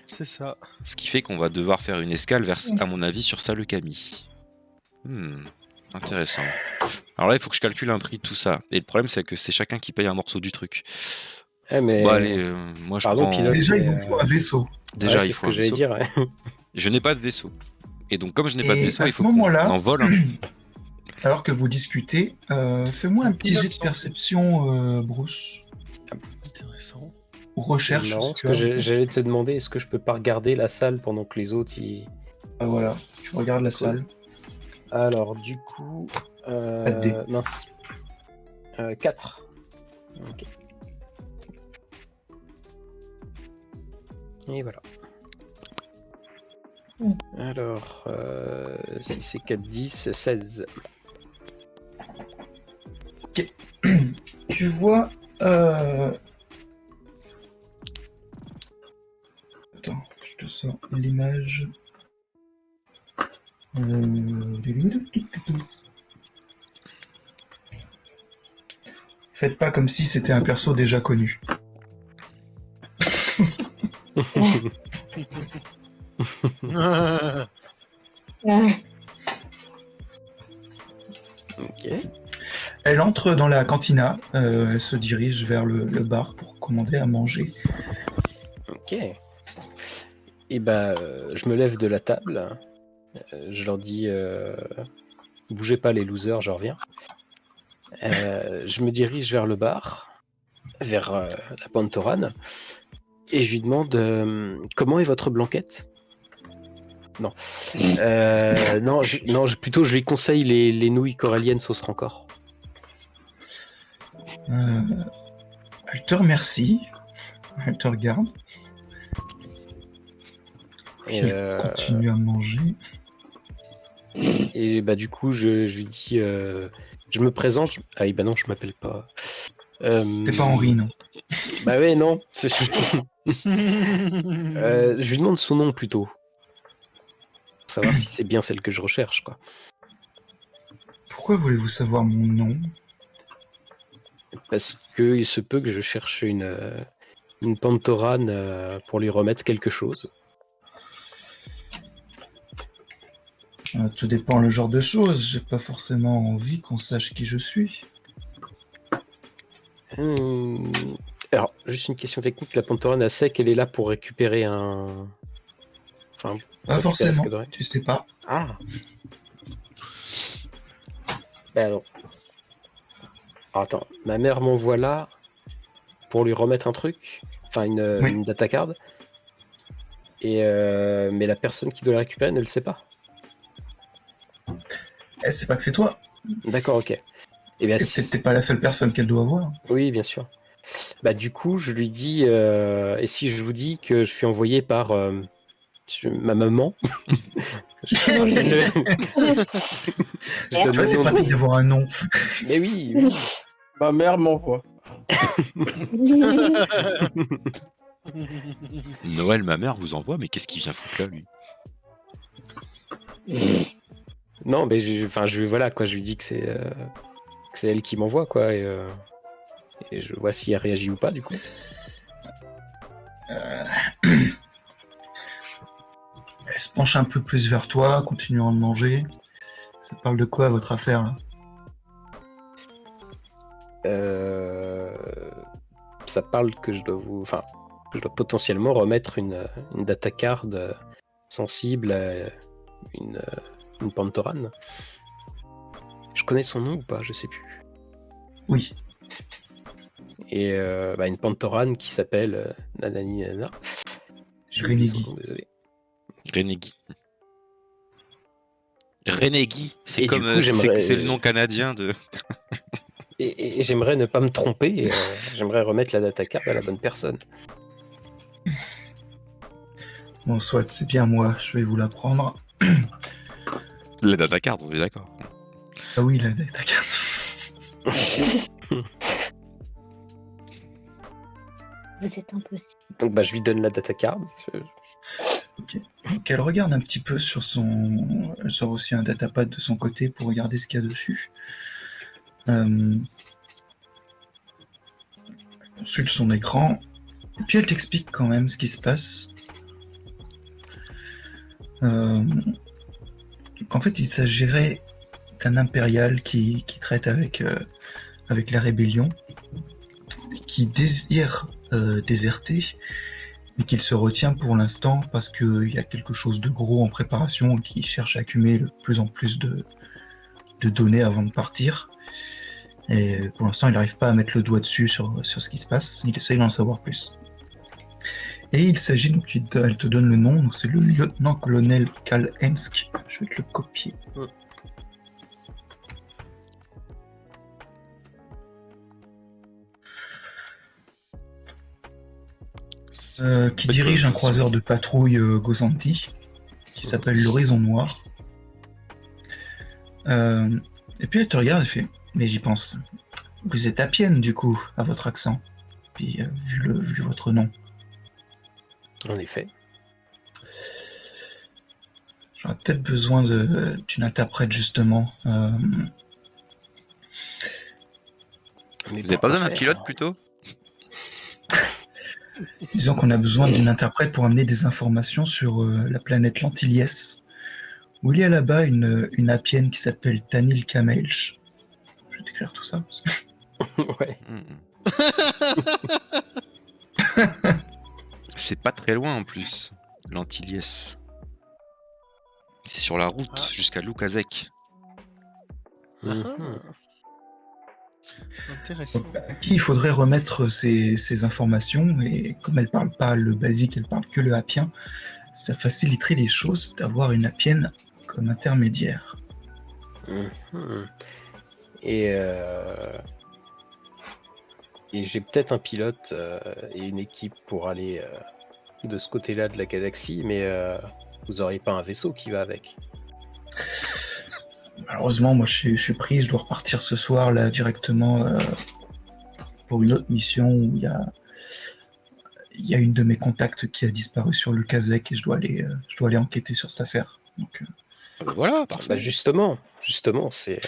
C'est ça. Ce qui fait qu'on va devoir faire une escale à mon avis, sur Salukami. Intéressant. Alors là, il faut que je calcule un prix de tout ça. Et le problème, c'est que c'est chacun qui paye un morceau du truc. Eh mais. Bon, allez, moi je Pardon, prends... pilote. Déjà, il mais, vous faut un vaisseau. Déjà, ouais, il c'est faut ce un que j'allais vaisseau. dire. Ouais. Je n'ai pas de vaisseau. Et donc, comme je n'ai pas de Et vaisseau, à il ce faut qu'on moment-là, en vole un. Alors que vous discutez, fais-moi un petit jet de perception, Bruce. Intéressant. Ou recherche. Non, si parce tu que as. j'allais te demander, est-ce que je peux pas regarder la salle pendant que les autres y. Ah, voilà, tu regardes la salle. Alors, du coup. 4D. Mince. 4. Ok. Et voilà. Alors, si c'est 4, 10, 16. Tu vois. Attends, je te sors l'image. Faites pas comme si c'était un perso déjà connu. Ok. Elle entre dans la cantina, elle se dirige vers le bar pour commander à manger. Ok. Et bah, je me lève de la table. Je leur dis bougez pas les losers, je reviens. Je me dirige vers le bar. vers la Pantorane et je lui demande comment est votre blanquette. Non. Plutôt je lui conseille les nouilles coralliennes sauce rancor. Elle te remercie. Elle te regarde. Puis elle continue à manger. Et bah du coup je lui dis je me présente. Ah oui bah non je m'appelle pas. T'es pas Henri, non? Bah ouais non. Je lui demande son nom plutôt. Pour savoir si c'est bien celle que je recherche quoi. Pourquoi voulez-vous savoir mon nom? Parce que il se peut que je cherche une Pantorane pour lui remettre quelque chose. Tout dépend le genre de choses. J'ai pas forcément envie qu'on sache qui je suis. Alors, juste une question technique. La Pantorane, elle sait qu'elle est là pour récupérer un... Enfin, pas forcément, tu sais pas. Ah. Ben alors... attends, ma mère m'envoie là pour lui remettre un truc. Enfin, une data card. Et mais la personne qui doit la récupérer ne le sait pas. Elle sait pas que c'est toi. D'accord, ok. Et bien, si... t'es pas la seule personne qu'elle doit voir. Oui, bien sûr. Bah du coup, je lui dis, et si je vous dis que je suis envoyé par ma maman. Tu vois, c'est pratique d'avoir un nom. Mais oui. Ma mère m'envoie. Noël, ma mère vous envoie, mais qu'est-ce qu'il vient foutre là, lui? Non, mais voilà quoi, je lui dis que c'est elle qui m'envoie quoi, et je vois si elle réagit ou pas du coup. Elle se penche un peu plus vers toi, continuant de manger. Ça parle de quoi votre affaire là? Ça parle que je dois potentiellement remettre une data card sensible à une Pantorane. Je connais son nom ou pas? Je sais plus. Oui. Et une Pantorane qui s'appelle Nanani Nana. Renegui. Désolé. Renegui, c'est et comme coup, c'est le nom canadien de. et j'aimerais ne pas me tromper. Et, j'aimerais remettre la data card à la bonne personne. Bon, soit c'est bien moi, je vais vous la prendre. La data card, on est d'accord. Ah oui, la data card. Vous êtes impossible. Donc je lui donne la data card. Ok. Donc elle regarde un petit peu sur son... Elle sort aussi un datapad de son côté pour regarder ce qu'il y a dessus. Consulte son écran. Et puis elle t'explique quand même ce qui se passe. En fait, il s'agirait d'un impérial qui traite avec la rébellion, qui désire déserter, mais qu'il se retient pour l'instant parce qu'il y a quelque chose de gros en préparation et qu'il cherche à accumuler de plus en plus de données avant de partir. Et pour l'instant, il n'arrive pas à mettre le doigt dessus sur ce qui se passe. Il essaye d'en savoir plus. Et il s'agit, donc elle te donne le nom, donc c'est le lieutenant-colonel Kal'Ensk. Je vais te le copier. Qui dirige un croiseur de patrouille Gozanti, qui s'appelle l'Horizon Noir. Et puis elle te regarde et fait, mais j'y pense. Vous êtes Appienne du coup, à votre accent, puis vu votre nom. En effet. J'aurais peut-être besoin d'une interprète justement. Vous n'avez pas besoin d'un pilote plutôt? Disons qu'on a besoin d'une interprète pour amener des informations sur la planète Lantiliès, où il y a là-bas une Appienne qui s'appelle Tanil Kamelch. Je vais t'écrire tout ça. Ouais. C'est pas très loin en plus, l'Antiliès. C'est sur la route jusqu'à Lukasek. Intéressant. À qui il faudrait remettre ces informations, et comme elle parle pas le basique, elle parle que le happien, ça faciliterait les choses d'avoir une happienne comme intermédiaire. Mhm. Et j'ai peut-être un pilote et une équipe pour aller de ce côté-là de la galaxie, mais vous auriez pas un vaisseau qui va avec? Malheureusement, moi je suis pris, je dois repartir ce soir là directement pour une autre mission où il y a une de mes contacts qui a disparu sur le Kazakh et je dois aller enquêter sur cette affaire. Donc, Voilà, parfait. Bah justement, c'est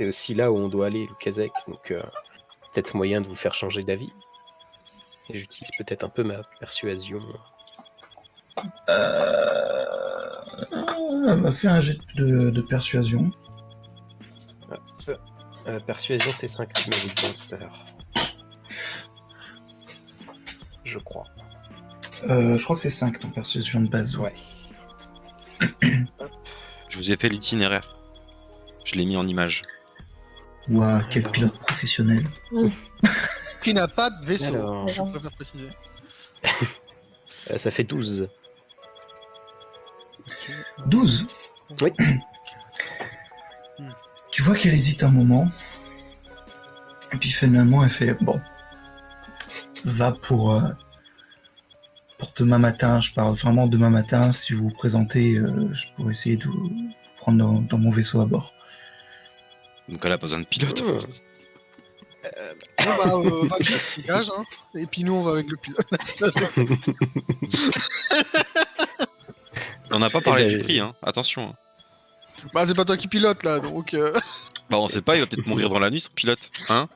aussi là où on doit aller, le Kazakh, donc peut-être moyen de vous faire changer d'avis. Et j'utilise peut-être un peu ma persuasion. elle m'a fait un jet de persuasion. Persuasion, c'est 5, tu m'avais dit tout à l'heure. Je crois. Je crois que c'est 5 ton persuasion de base. Ouais. Je vous ai fait l'itinéraire. Je l'ai mis en image. Ouah, quel pilote professionnel. Qui n'a pas de vaisseau, Alors. je préfère préciser. Ça fait 12. 12. Oui. Tu vois qu'elle hésite un moment. Et puis finalement, elle fait bon. Va pour demain matin. Je parle vraiment demain matin. Si vous vous présentez, je pourrais essayer de vous prendre dans mon vaisseau à bord. Donc elle a pas besoin de pilote. Bon bah, va le gage, hein. Et puis nous on va avec le pilote. On n'a pas parlé Eh du ben, prix, hein. Attention. Hein. Bah c'est pas toi qui pilote là, donc... Bah on sait pas, il va peut-être mourir dans la nuit son pilote, hein.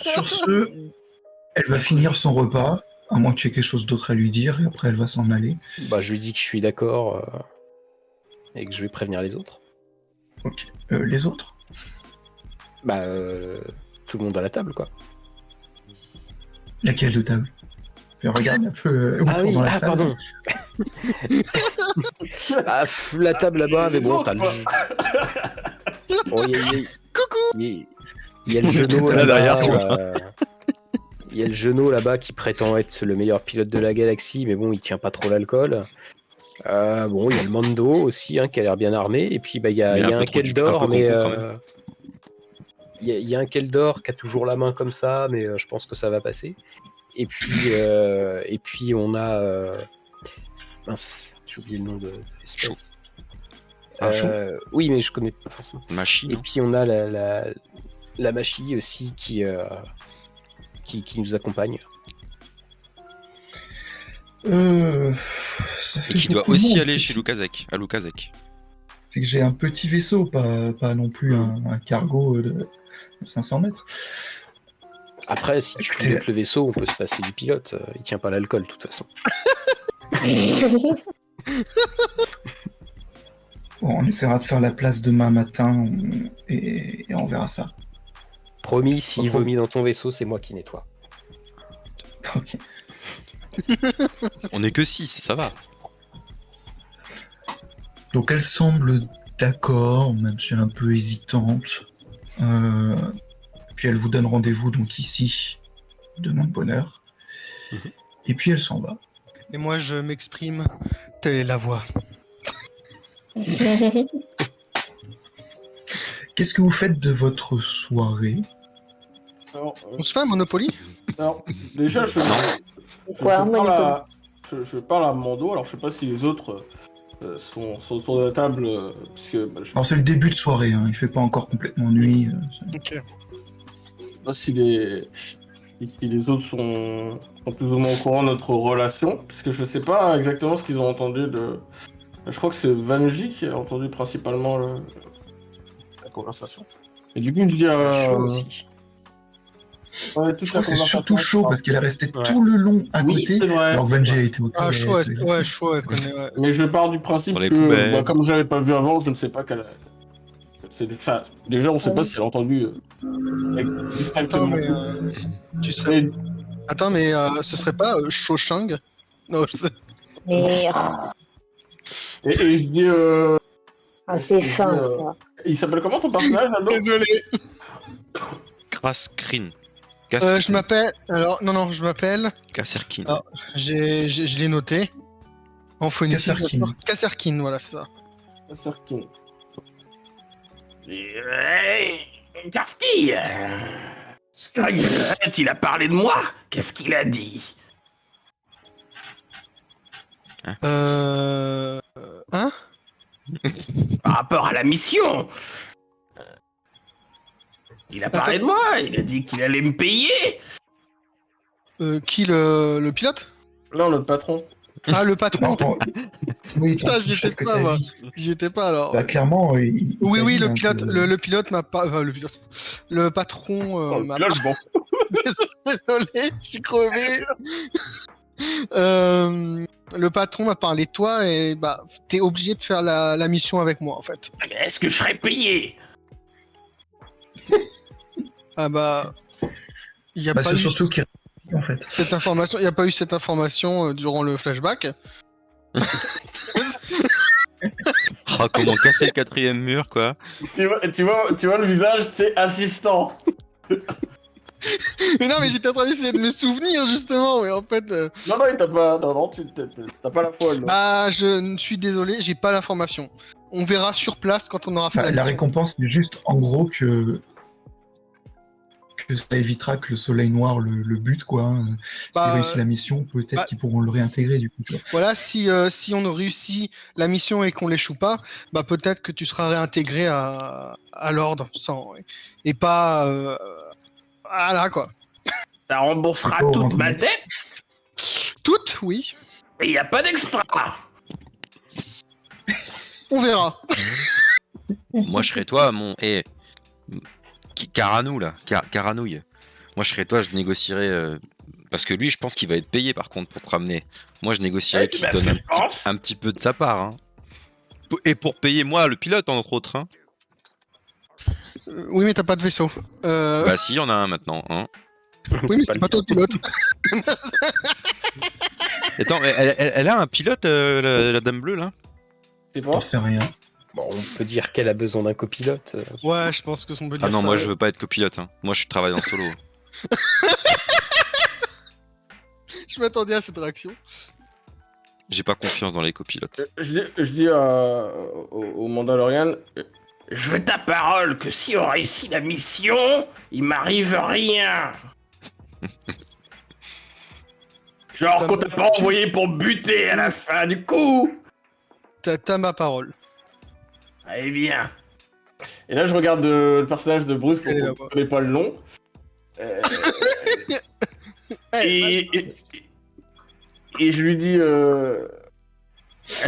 Sur ce, elle va finir son repas, à moins que tu aies quelque chose d'autre à lui dire, et après elle va s'en aller. Bah, je lui dis que je suis d'accord et que je vais prévenir les autres. Ok. Les autres? Bah, tout le monde à la table, quoi. Laquelle de table? Je regarde un peu Ah oui, dans la salle. pardon. La table là-bas, mais bon, t'as le jeu. Bon, il y a le genou là derrière, là-bas. tu vois. Il y a le genou là-bas qui prétend être le meilleur pilote de la galaxie, mais bon, il tient pas trop l'alcool. Bon, il y a le Mando aussi, hein, qui a l'air bien armé. Et puis, bah, il y a un Keldor, mais il y a un Keldor qui a toujours la main comme ça, mais je pense que ça va passer. Et puis on a... mince, j'ai oublié le nom de l'espèce. Oui, mais je connais pas forcément. Machine. Et puis on a la Machie aussi qui nous accompagne. Ça fait Et qui doit beaucoup de aussi monde, aller c'est- chez Lukasek, à Lukasek. C'est que j'ai un petit vaisseau, pas non plus un cargo de 500 mètres. Après, si tu Écoutez- pilotes le vaisseau, on peut se passer du pilote. Il tient pas l'alcool, de toute façon. Bon, on essaiera de faire la place demain matin et on verra ça. Promis, s'il Enfin- vomit dans ton vaisseau, c'est moi qui nettoie. Ok. On est que 6, ça va. Donc elle semble d'accord, même si elle est un peu hésitante. Puis elle vous donne rendez-vous donc ici, demain de bonne heure. Et puis elle s'en va. Et moi je m'exprime, telle est la voix. Qu'est-ce que vous faites de votre soirée? Alors, On se fait un Monopoly? alors, déjà, C'est quoi, un Monopoly? je parle à Mando, alors je sais pas si les autres sont autour de la table, parce que je sais Alors c'est le début de soirée, hein, il fait pas encore complètement nuit. Ok. pas si les autres sont plus ou moins au courant de notre relation, parce que je sais pas exactement ce qu'ils ont entendu de... Je crois que c'est Vanji qui a entendu principalement la conversation. Et du coup, il me dit... Chaud aussi. ouais, toute Je la crois que c'est conversation, surtout chaud ah, parce qu'elle est restée Ouais. tout le long à Oui, côté. c'est vrai. Alors que Vanji a été au Ah, chaud, toilettes, ouais, chaud, elle connaît, ouais. Mais je pars du principe Dans les que, poubelles. bah, comme je l'avais pas vu avant, je ne sais pas qu'elle... Enfin, déjà, on sait pas si elle a entendu... Attends, mais... tu sais... Mais- Attends, mais ce serait pas Shoshang? Non, je sais. Mais Et je dis... c'est fin, dis, ça. Il s'appelle comment ton personnage, Aldo? Désolé. Kraskrine. Je m'appelle. Alors, non, je m'appelle. Kasserkin. Ah, je l'ai noté. En phonétique. Kasserkin. Kasserkin, voilà, c'est ça. Kasserkin. Karski il a parlé de moi. Qu'est-ce qu'il a dit? Hein? Par rapport à la mission. Il a parlé de moi. Il a dit qu'il allait me payer. Qui, le pilote? Non, notre patron. Ah, le patron. Oui, Putain, ton j'y chef étais que pas, t'as moi. dit. J'y étais pas, alors. Bah, clairement, Oui, t'a le dit, pilote, hein, le pilote m'a pas. Le pilote. Le patron Oh, m'a là, je m'en fous. Désolé, je suis crevé. Le patron m'a parlé de toi et bah t'es obligé de faire la mission avec moi en fait. Est-ce que je serai payé? Ah bah il y a Bah, pas c'est eu surtout qu'il en fait. cette information. Il y a pas eu cette information durant le flashback. Ah, comment casser le 4e mur, quoi. Tu vois le visage, c'est assistant. Mais non, mais j'étais en train d'essayer de me souvenir justement. Mais en fait, Non, il t'a pas. Non, t'as pas la folle. bah je suis désolé, j'ai pas l'information. On verra sur place quand on aura fait Bah, la la mission. récompense, c'est juste en gros que ça évitera que le soleil noir le bute, quoi. S'il Bah, réussit la mission, peut-être bah- qu'ils pourront le réintégrer, du coup. Tu vois. Voilà, si on réussit la mission et qu'on l'échoue pas, bah peut-être que tu seras réintégré à l'ordre sans et pas voilà quoi. Ça remboursera Faut toute rendre ma net. dette Toutes, oui. et y a pas d'extra. On verra. Moi, je serais toi, mon. Caranou, là. Caranouille. Moi, je serais toi, je négocierais. Parce que lui, je pense qu'il va être payé par contre pour te ramener. Moi, je négocierais Ouais, c'est qu'il bien donne ce que je pense. un petit peu de sa part. Hein. Et pour payer moi, le pilote, entre autres. Hein. Oui, mais t'as pas de vaisseau. Bah, si, il y en a un maintenant. Hein. Oui, mais c'est pas toi le pilote. Attends, mais elle a un pilote, la dame bleue, là? C'est pas. J'en sais rien. Bon, on peut dire qu'elle a besoin d'un copilote. Ouais, je pense que on peut dire Ah non, ça. moi, je veux pas être copilote. Hein. Moi, je travaille en solo. Je m'attendais à cette réaction. J'ai pas confiance dans les copilotes. Je dis au Mandalorian. Je veux ta parole que si on réussit la mission, il m'arrive rien. Genre qu'on t'a pas envoyé pour buter à la fin du coup. T'as ma parole. Eh bien. Et là, je regarde le personnage de Bruce pour Elle est qu'on là-bas. ne connaît pas le nom. Et je lui dis.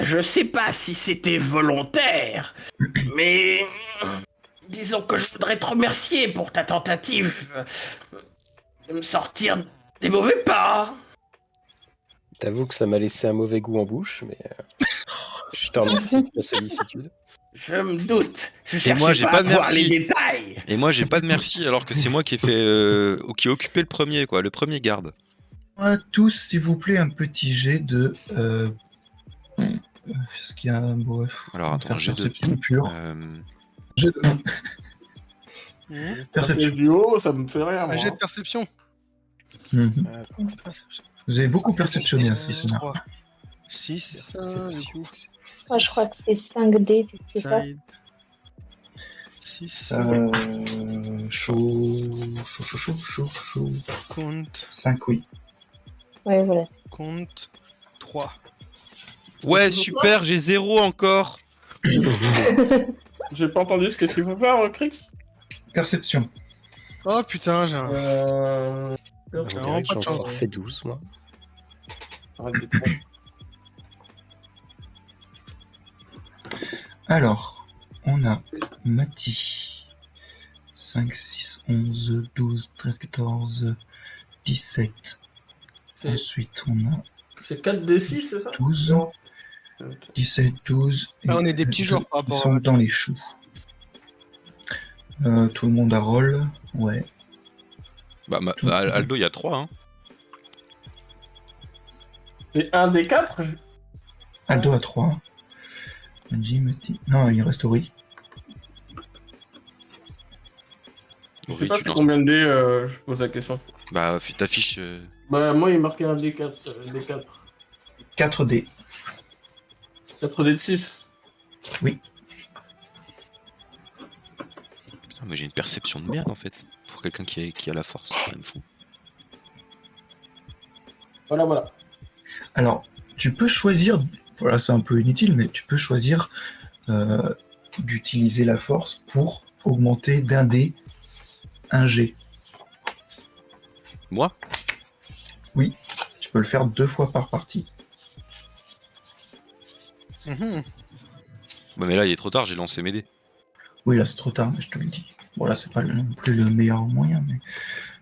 Je sais pas si c'était volontaire, mais disons que je voudrais te remercier pour ta tentative de me sortir des mauvais pas. T'avoue que ça m'a laissé un mauvais goût en bouche, mais je te remercie de ta sollicitude. Je me doute. Je Et cherchais moi, j'ai pas pas à de voir merci. les détails. Et moi, j'ai pas de merci, alors que c'est moi qui ai fait. Qui ai occupé le premier, quoi. Le premier garde. Tous, s'il vous plaît, un petit jet de. Est-ce qu'il y a un bon. Alors, attends, faire j'ai deux. perception pure. Jet de... Perception. Duo, ça me fait rire. Moi. Un jet de perception. Mhm. Perception. Vous avez beaucoup perceptionné ainsi, ce matin. 6, du coup. Moi, je crois que c'est 5D, c'est ça? 6, Chaud. compte, 5, oui. Ouais, voilà. compte, 3. Ouais, super, j'ai 0 encore. J'ai pas entendu ce qu'il faut faire, Crix. Perception. Oh putain, j'ai un... Euh... On J'ai dirait vraiment que pas j'ai de chance. encore fait 12, moi. Alors, on a Mati. 5, 6, 11, 12, 13, 14, 17. C'est- Ensuite, on a C'est 4d6, c'est ça 12, 17, 12. Ah, on est des petits joueurs par Ils rapport sont à... dans les choux. Tout le monde a roll. Ouais. Bah, Aldo, il y a 3. Hein. C'est un des 4 Aldo a 3. Mati. Non, il reste Ori. Je sais Oui, pas tu c'est lances. combien de dés, je pose la question. Bah, t'affiches. Bah, moi, il est marqué un D4. D4. 4 dés. 4 dés de 6. Oui. Putain, mais j'ai une perception de merde en fait. Pour quelqu'un qui a la force, c'est quand même fou. Voilà. Alors, tu peux choisir, voilà, c'est un peu inutile, mais tu peux choisir d'utiliser la force pour augmenter d'un dé un G. Moi? Oui, tu peux le faire 2 fois par partie. Mhm. Bah, mais là, il est trop tard, j'ai lancé mes dés. Oui, là c'est trop tard, mais je te le dis. Bon, là c'est pas non plus le meilleur moyen, mais.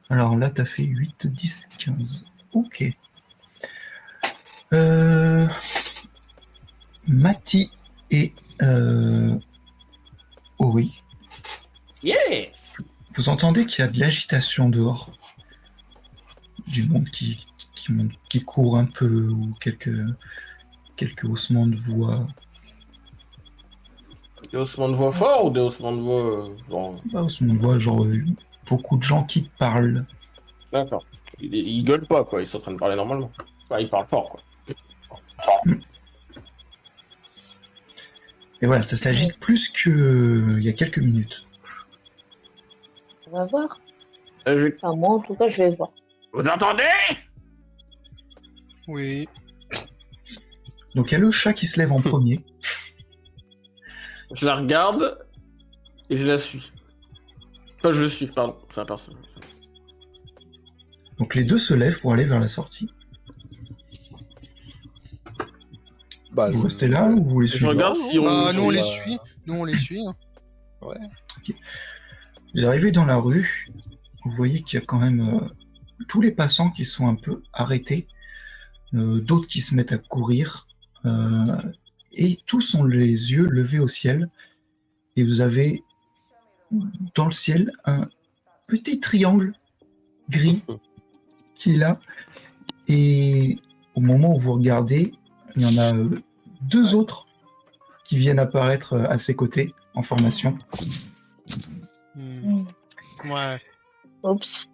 Alors là, t'as fait 8, 10, 15. Ok. Mati et Ori, Yes! vous entendez qu'il y a de l'agitation dehors. Du monde qui court un peu, ou quelques haussements de voix. Des haussements de voix forts ou des haussements de voix genre... Pas haussements de voix, genre beaucoup de gens qui parlent. D'accord. Ils gueulent pas, quoi. Ils sont en train de parler normalement. Enfin, ils parlent fort, quoi. Et voilà, ça s'agite plus qu'il y a quelques minutes. On va voir. Je... Enfin, moi, en tout cas, je vais voir. Vous entendez? Oui. Donc il y a le chat qui se lève en premier. je la regarde et je la suis. Enfin, je le suis, pardon. C'est un personnage. Donc les deux se lèvent pour aller vers la sortie. Bah, Vous restez là ou vous les Je suivez? regarde si on... Bah, nous, on les bah, suit. Nous, on les suit. Hein. Ouais. Vous arrivez dans la rue, vous voyez qu'il y a quand même tous les passants qui sont un peu arrêtés, d'autres qui se mettent à courir, et tous ont les yeux levés au ciel, et vous avez dans le ciel un petit triangle gris qui est là, et au moment où vous regardez, il y en a deux autres qui viennent apparaître à ses côtés en formation. Hmm. Ouais. Oups.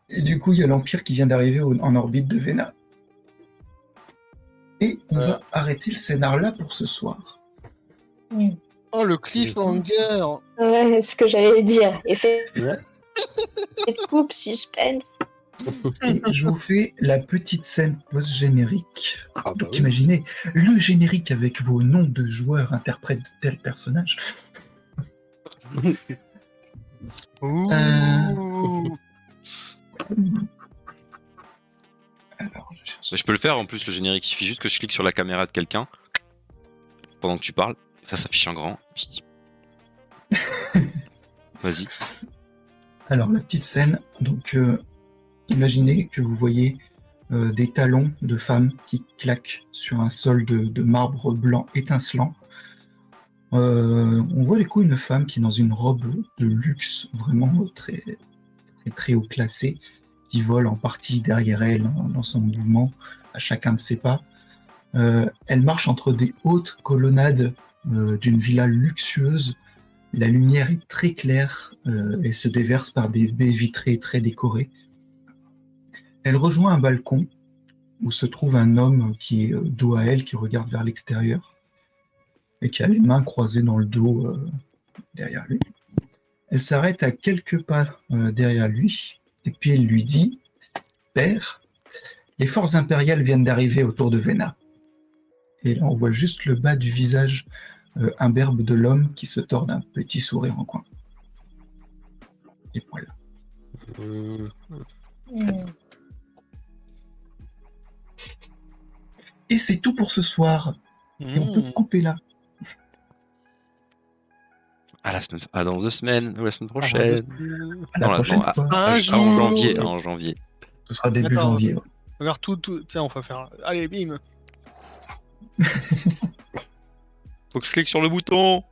Et du coup, il y a l'Empire qui vient d'arriver en orbite de Vena. Et on va arrêter le scénar là pour ce soir. Oh, le cliffhanger. Ouais, ce que j'allais dire. Effet Ouais. de coupe, suspense. Et je vous fais la petite scène post-générique. Ah bah Donc oui. imaginez le générique avec vos noms de joueurs interprètes de tel personnage. Ouh. Alors, je cherche. Bah, je peux le faire en plus, le générique. Il suffit juste que je clique sur la caméra de quelqu'un pendant que tu parles. Ça s'affiche en grand. Puis... Vas-y. Alors, la petite scène, donc imaginez que vous voyez des talons de femmes qui claquent sur un sol de marbre blanc étincelant. On voit du coup une femme qui est dans une robe de luxe vraiment très, très, très haut classée, qui vole en partie derrière elle dans son mouvement à chacun de ses pas. Elle marche entre des hautes colonnades d'une villa luxueuse. La lumière est très claire et se déverse par des baies vitrées très décorées. Elle rejoint un balcon où se trouve un homme qui est dos à elle, qui regarde vers l'extérieur et qui a les mains croisées dans le dos derrière lui. Elle s'arrête à quelques pas derrière lui et puis elle lui dit « Père, les forces impériales viennent d'arriver autour de Vena. » Et là on voit juste le bas du visage imberbe de l'homme qui se tord d'un petit sourire en coin. Et voilà. Et c'est tout pour ce soir. Et on peut couper là. Dans 2 semaines ou la semaine À prochaine. la prochaine fois. Un jour. En janvier. Ce sera début Attends. janvier. Ouais. Regarde tout. Tu sais, on va faire. Allez, bim. Faut que je clique sur le bouton.